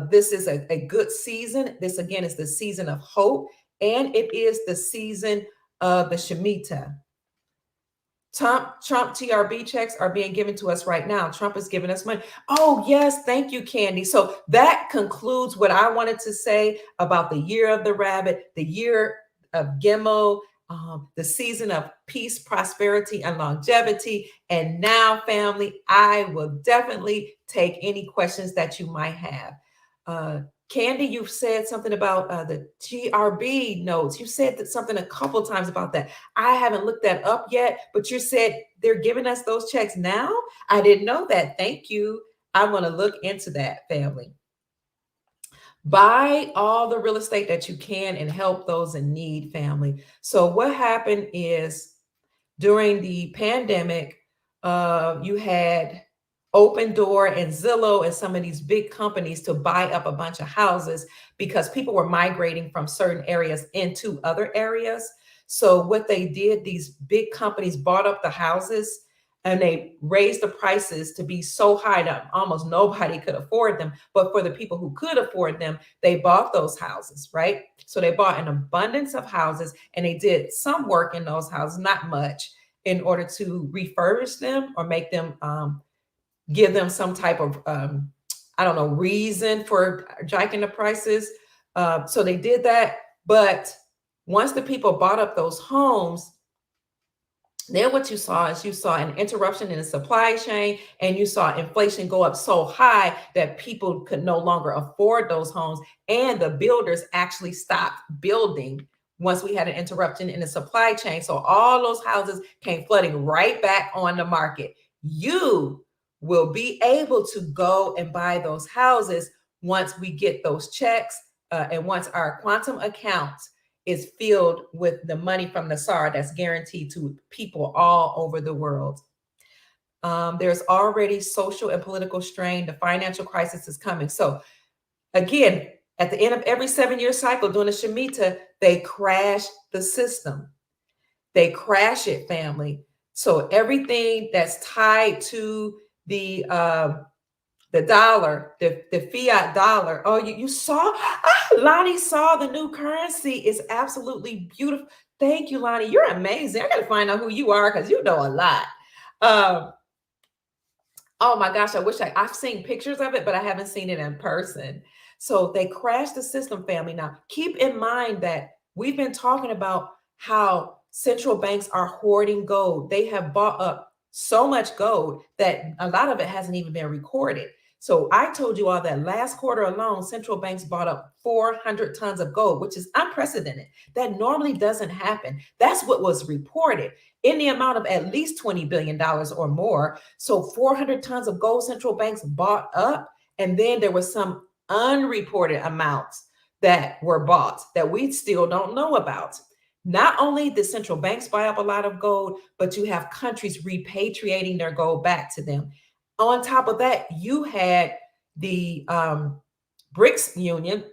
This is a good season. This, again, is the season of hope, and it is the season of the Shemitah. Trump TRB checks are being given to us right now. Trump is giving us money. Oh, yes. Thank you, Candy. So that concludes what I wanted to say about the year of the rabbit, the year of Gemmel, the season of peace, prosperity, and longevity. And now, family, I will definitely take any questions that you might have. Candy, you've said something about the TRB notes. You said something a couple times about that. I haven't looked that up yet, but you said they're giving us those checks now? I didn't know that. Thank you. I want to look into that, family. Buy all the real estate that you can and help those in need, family. So what happened is, during the pandemic, you had Open Door and Zillow and some of these big companies to buy up a bunch of houses because people were migrating from certain areas into other areas. So what they did, these big companies bought up the houses and they raised the prices to be so high that almost nobody could afford them. But for the people who could afford them, they bought those houses, right? So they bought an abundance of houses, and they did some work in those houses, not much, in order to refurbish them or make them, give them some type of, reason for jiking the prices. So they did that. But once the people bought up those homes, then what you saw is you saw an interruption in the supply chain, and you saw inflation go up so high that people could no longer afford those homes, and the builders actually stopped building once we had an interruption in the supply chain. So all those houses came flooding right back on the market. You will be able to go and buy those houses once we get those checks, and once our quantum accounts is filled with the money from the SAR that's guaranteed to people all over the world. There's already social and political strain. The financial crisis is coming. So again, at the end of every 7-year cycle during the Shemitah, They crash the system. They crash it, family. So everything that's tied to the dollar, the fiat dollar. Oh, you saw, Lonnie saw the new currency is absolutely beautiful. Thank you, Lonnie. You're amazing. I got to find out who you are because you know a lot. Oh my gosh, I wish I've seen pictures of it, but I haven't seen it in person. So they crashed the system, family. Now, keep in mind that we've been talking about how central banks are hoarding gold. They have bought up so much gold that a lot of it hasn't even been recorded. So I told you all that last quarter alone, central banks bought up 400 tons of gold, which is unprecedented. That normally doesn't happen. That's what was reported in the amount of at least $20 billion or more. So 400 tons of gold central banks bought up. And then there was some unreported amounts that were bought that we still don't know about. Not only did central banks buy up a lot of gold, but you have countries repatriating their gold back to them. On top of that, you had the BRICS Union,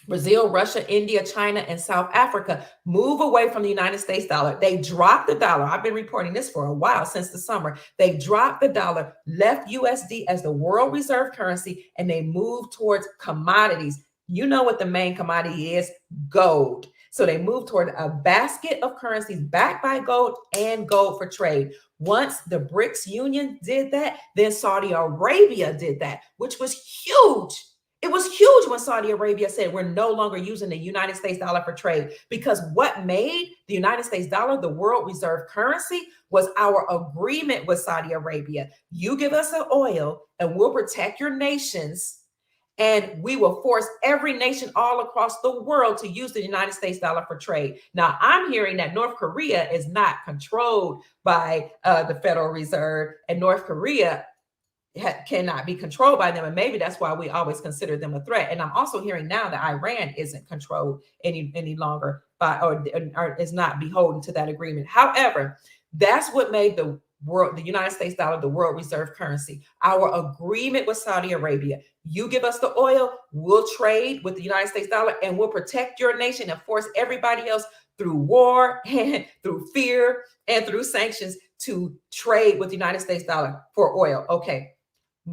Brazil, Russia, India, China, and South Africa move away from the United States dollar. They dropped the dollar. I've been reporting this for a while, since the summer. They dropped the dollar, left USD as the world reserve currency, and they moved towards commodities. You know what the main commodity is? Gold. So they moved toward a basket of currencies backed by gold and gold for trade. Once the BRICS Union did that, then Saudi Arabia did that, which was huge. It was huge when Saudi Arabia said we're no longer using the United States dollar for trade, because what made the United States dollar the world reserve currency was our agreement with Saudi Arabia. You give us the oil and we'll protect your nations, and we will force every nation all across the world to use the United States dollar for trade. Now, I'm hearing that North Korea is not controlled by the Federal Reserve, and North Korea cannot be controlled by them. And maybe that's why we always consider them a threat. And I'm also hearing now that Iran isn't controlled any longer by, or is not beholden to that agreement. However, that's what made the United States dollar the world reserve currency. Our agreement with Saudi Arabia. You give us the oil, we'll trade with the United States dollar, and we'll protect your nation and force everybody else through war and through fear and through sanctions to trade with the United States dollar for oil. Okay.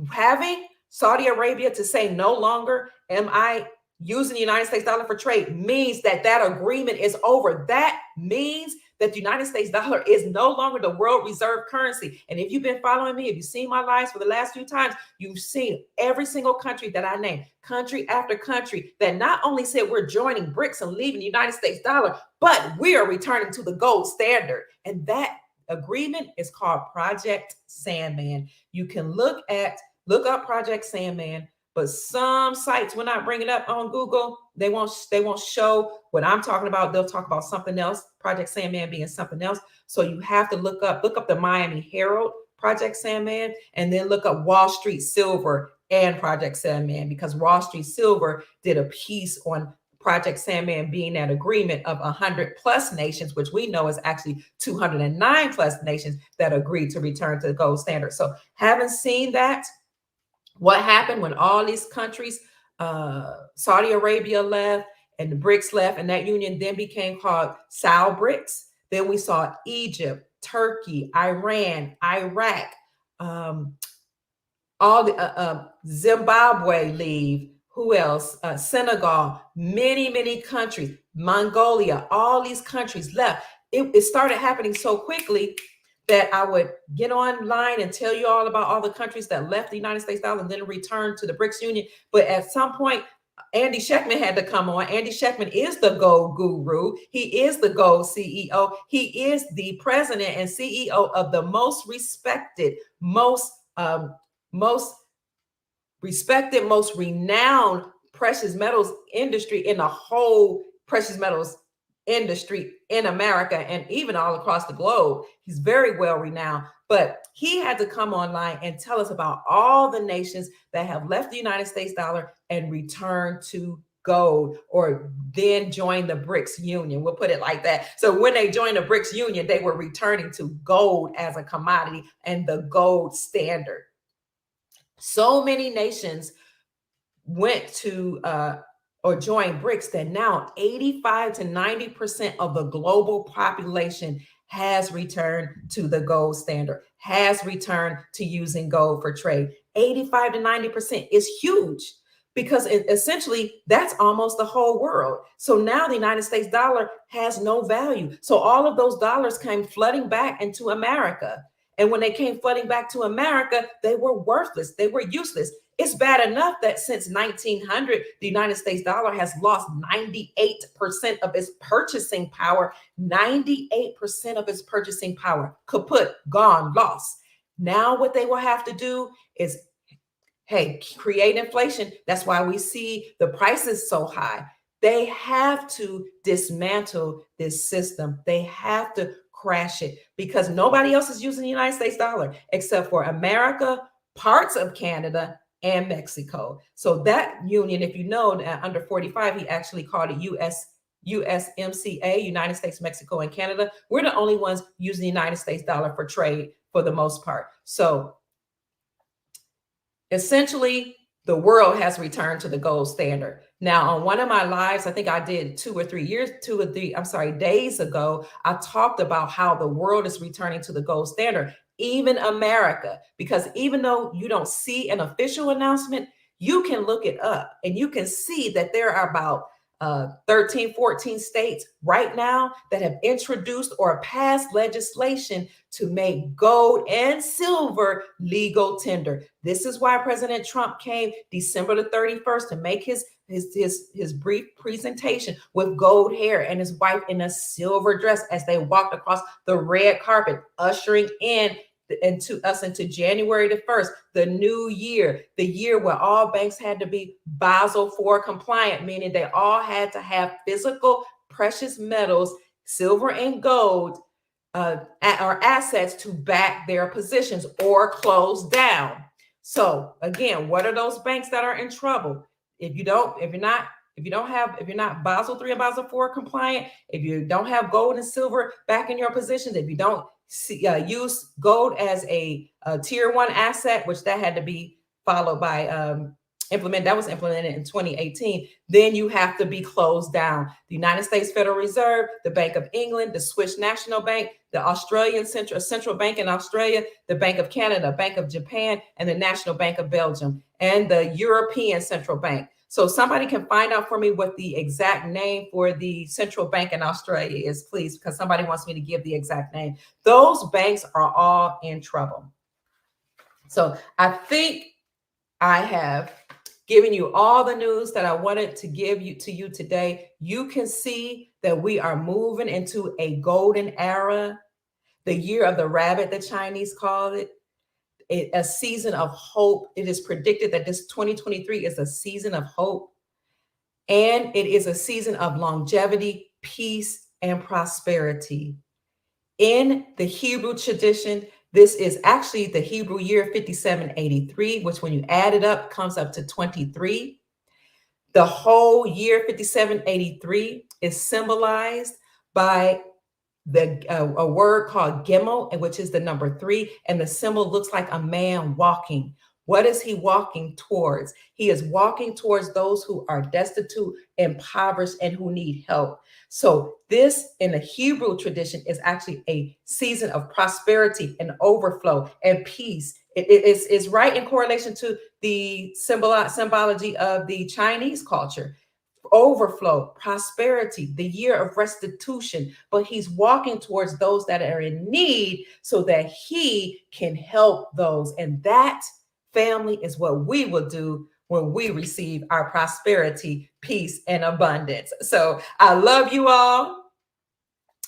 Having Saudi Arabia to say no longer am I using the United States dollar for trade means that that agreement is over. That means that the United States dollar is no longer the world reserve currency. And if you've been following me, if you've seen my lives for the last few times, you've seen every single country that I named, country after country, that not only said we're joining BRICS and leaving the United States dollar, but we are returning to the gold standard. And that agreement is called Project Sandman. You can look up Project Sandman, but some sites, when I bring it up on Google, they won't show what I'm talking about. They'll talk about something else, Project Sandman being something else. So you have to look up the Miami Herald Project Sandman, and then look up Wall Street Silver and Project Sandman, because Wall Street Silver did a piece on Project Sandman being that agreement of 100 plus nations, which we know is actually 209 plus nations that agreed to return to the gold standard. So having seen that, what happened when all these countries, Saudi Arabia left and the BRICS left, and that union then became called SAL-BRICS. Then we saw Egypt, Turkey, Iran, Iraq, all the Zimbabwe leave. Who else? Senegal, many countries, Mongolia, all these countries left. It started happening so quickly that I would get online and tell you all about all the countries that left the United States dollar and then returned to the BRICS Union. But at some point, Andy Schectman had to come on. Andy Schectman is the gold guru. He is the gold CEO. He is the president and CEO of the most respected, most renowned precious metals industry in the whole precious metals industry in America and even all across the globe. He's very well renowned, but he had to come online and tell us about all the nations that have left the United States dollar and returned to gold, or then join the BRICS Union. We'll put it like that. So when they joined the BRICS Union, they were returning to gold as a commodity and the gold standard. So many nations went to or join BRICS, that now 85 to 90% of the global population has returned to the gold standard, has returned to using gold for trade. 85 to 90% is huge, because essentially that's almost the whole world. So now the United States dollar has no value. So all of those dollars came flooding back into America. And when they came flooding back to America, they were worthless. They were useless. It's bad enough that since 1900, the United States dollar has lost 98% of its purchasing power. 98% of its purchasing power. Kaput, gone, lost. Now what they will have to do is, hey, create inflation. That's why we see the prices so high. They have to dismantle this system. They have to crash it, because nobody else is using the United States dollar except for America, parts of Canada, and Mexico. So that union, if you know, under 45, he actually called it USMCA, United States, Mexico, and Canada. We're the only ones using the United States dollar for trade for the most part. So essentially, the world has returned to the gold standard. Now, on one of my lives, I think I did 3 days ago, I talked about how the world is returning to the gold standard, even America, because even though you don't see an official announcement, you can look it up and you can see that there are about 13, 14 states right now that have introduced or passed legislation to make gold and silver legal tender. This is why President Trump came December the 31st to make his brief presentation with gold hair, and his wife in a silver dress as they walked across the red carpet, ushering into January the 1st, the new year, the year where all banks had to be Basel IV compliant, meaning they all had to have physical precious metals, silver and gold, or assets to back their positions or close down. So again, what are those banks that are in trouble? If you're not Basel III and Basel IV compliant, if you don't have gold and silver back in your positions, if you don't use gold as a tier 1 asset, which that had to be followed by that was implemented in 2018, then you have to be closed down. The United States Federal Reserve, the Bank of England, the Swiss National Bank, the Australian Central Bank in Australia, the Bank of Canada, Bank of Japan, and the National Bank of Belgium, and the European Central Bank. So somebody can find out for me what the exact name for the central bank in Australia is, please, because somebody wants me to give the exact name. Those banks are all in trouble. So I think I have given you all the news that I wanted to give to you today. You can see that we are moving into a golden era, the year of the rabbit, the Chinese call it. A season of hope. It is predicted that this 2023 is a season of hope, and it is a season of longevity, peace, and prosperity. In the Hebrew tradition, this is actually the Hebrew year 5783, which when you add it up, comes up to 23. The whole year 5783 is symbolized by a word called Gemmel, which is the number 3, and the symbol looks like a man walking. What is he walking towards? He is walking towards those who are destitute, impoverished, and who need help. So this, in the Hebrew tradition, is actually a season of prosperity and overflow and peace. It is right in correlation to the symbology of the Chinese culture. Overflow, prosperity, the year of restitution, but he's walking towards those that are in need so that he can help those. And that, family, is what we will do when we receive our prosperity, peace, and abundance. So I love you all.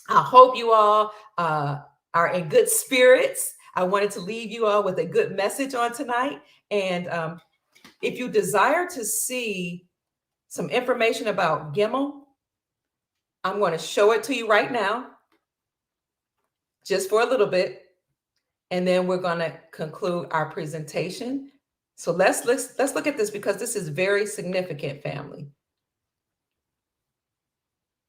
I hope you all are in good spirits. I wanted to leave you all with a good message on tonight. And if you desire to see some information about Gemmel, I'm going to show it to you right now, just for a little bit, and then we're going to conclude our presentation. So let's look at this, because this is very significant, family.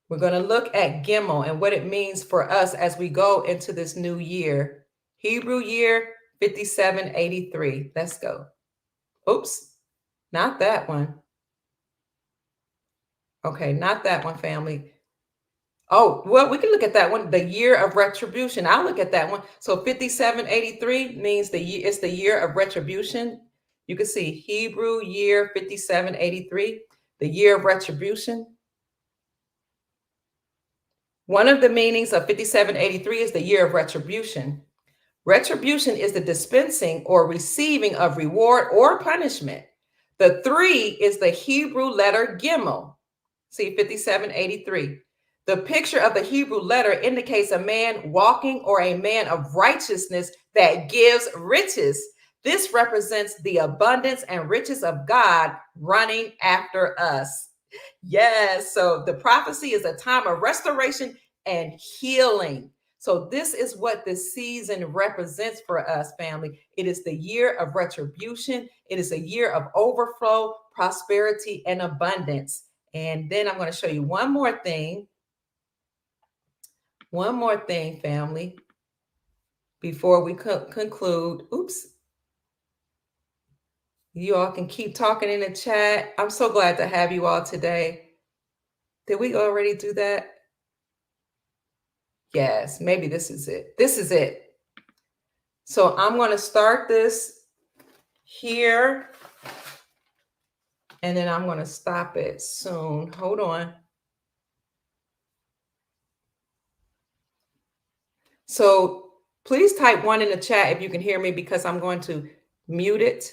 We're going to look at Gemmel and what it means for us as we go into this new year, Hebrew year 5783. Let's go. Oops, not that one. Okay, not that one, family. Oh, well, we can look at that one, the year of retribution. I'll look at that one. So 5783 means it's the year of retribution. You can see Hebrew year 5783, the year of retribution. One of the meanings of 5783 is the year of retribution. Retribution is the dispensing or receiving of reward or punishment. The 3 is the Hebrew letter Gemmel. See 5783. The picture of the Hebrew letter indicates a man walking or a man of righteousness that gives riches. This represents the abundance and riches of God running after us. Yes, so the prophecy is a time of restoration and healing. So this is what this season represents for us, family. It is the year of retribution. It is a year of overflow, prosperity, and abundance. And then I'm going to show you one more thing. One more thing, family, before we conclude. Oops. You all can keep talking in the chat. I'm so glad to have you all today. Did we already do that? Yes, maybe this is it. This is it. So I'm going to start this here, and then I'm going to stop it soon. Hold on. So please type 1 in the chat if you can hear me, because I'm going to mute it,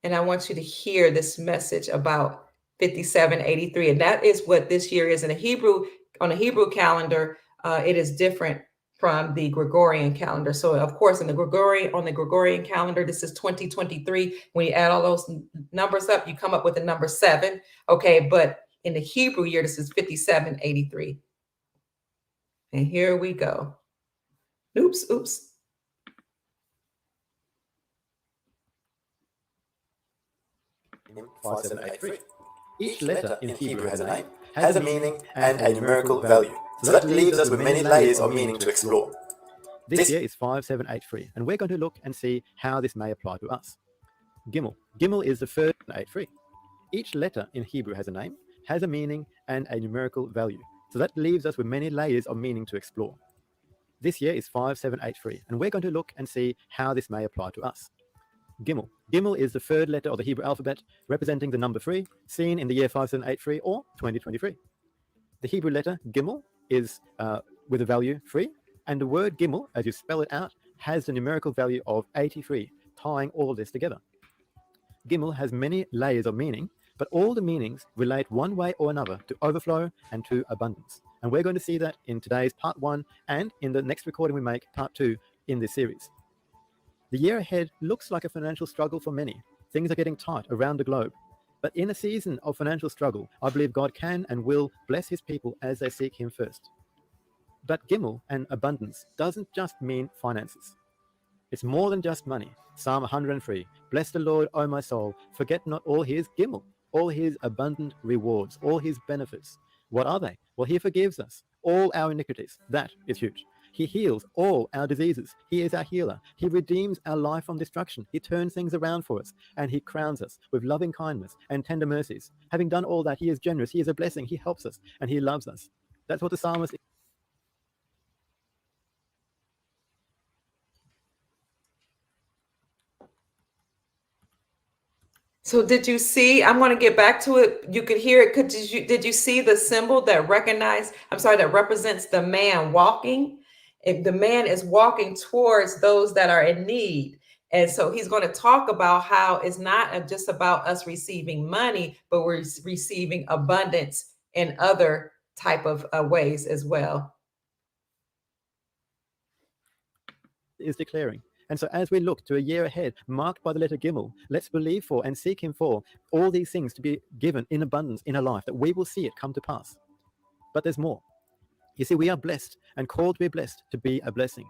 and I want you to hear this message about 5783. And that is what this year is. In the Hebrew, on the Hebrew calendar, it is different from the Gregorian calendar. So of course, on the Gregorian calendar, this is 2023. When you add all those numbers up, you come up with the number 7. Okay, but in the Hebrew year, this is 5783. And here we go. Oops. 5783. Each letter in Hebrew has a name, has a meaning, and a numerical value. So that leaves us with many layers of meaning to explore. This year is 5783, and we're going to look and see how this may apply to us. Gemmel. Gemmel is the first 83. Each letter in Hebrew has a name, has a meaning, and a numerical value. So that leaves us with many layers of meaning to explore. This year is 5783, and we're going to look and see how this may apply to us. Gemmel. Gemmel is the third letter of the Hebrew alphabet, representing the number 3, seen in the year 5783 or 2023. The Hebrew letter Gemmel is with a value 3, and the word Gemmel, as you spell it out, has the numerical value of 83, tying all this together. Gemmel has many layers of meaning, but all the meanings relate one way or another to overflow and to abundance. And we're going to see that in today's part 1 and in the next recording we make, part 2, in this series. The year ahead looks like a financial struggle for many. Things are getting tight around the globe. But in a season of financial struggle, I believe God can and will bless his people as they seek him first. But Gemmel and abundance doesn't just mean finances. It's more than just money. Psalm 103, bless the Lord, O my soul, forget not all his Gemmel, all his abundant rewards, all his benefits. What are they? Well, he forgives us all our iniquities. That is huge. He heals all our diseases. He is our healer. He redeems our life from destruction. He turns things around for us, and he crowns us with loving kindness and tender mercies. Having done all that, he is generous. He is a blessing. He helps us, and he loves us. That's what the psalmist. So did you see, I'm going to get back to it. You could hear it. Did you see the symbol that that represents the man walking? If the man is walking towards those that are in need. And so he's going to talk about how it's not just about us receiving money, but we're receiving abundance in other type of ways as well. Is declaring. And so as we look to a year ahead marked by the letter Gemmel, let's believe for and seek him for all these things to be given in abundance in our life, that we will see it come to pass. But there's more. You see, we are blessed and called to be blessed to be a blessing.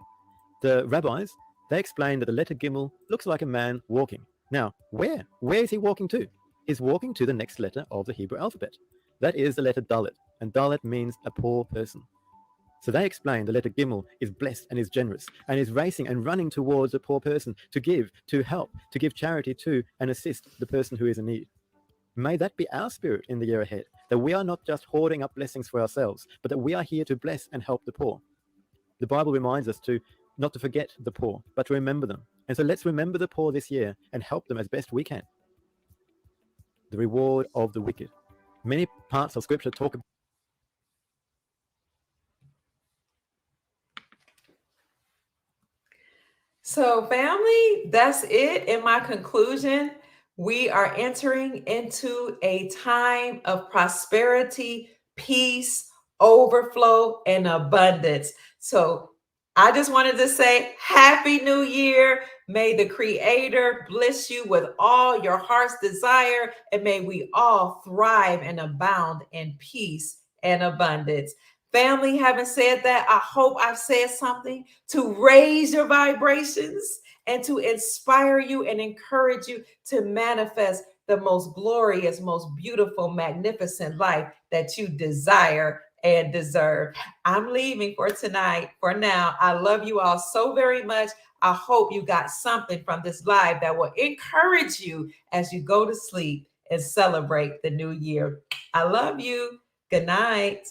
The rabbis, they explain that the letter Gemmel looks like a man walking. Now, where? Where is he walking to? He's walking to the next letter of the Hebrew alphabet. That is the letter Dalet, and Dalet means a poor person. So they explain the letter Gemmel is blessed and is generous and is racing and running towards a poor person to give, to help, to give charity to and assist the person who is in need. May that be our spirit in the year ahead, that we are not just hoarding up blessings for ourselves, but that we are here to bless and help the poor. The Bible reminds us to not to forget the poor, but to remember them. And so let's remember the poor this year and help them as best we can. The reward of the wicked. Many parts of Scripture talk about So, family, that's it. In my conclusion, we are entering into a time of prosperity, peace, overflow, and abundance. So, I just wanted to say Happy New Year. May the Creator bless you with all your heart's desire, and may we all thrive and abound in peace and abundance. Family, having said that, I hope I've said something to raise your vibrations and to inspire you and encourage you to manifest the most glorious, most beautiful, magnificent life that you desire and deserve. I'm leaving for tonight. For now, I love you all so very much. I hope you got something from this live that will encourage you as you go to sleep and celebrate the new year. I love you. Good night.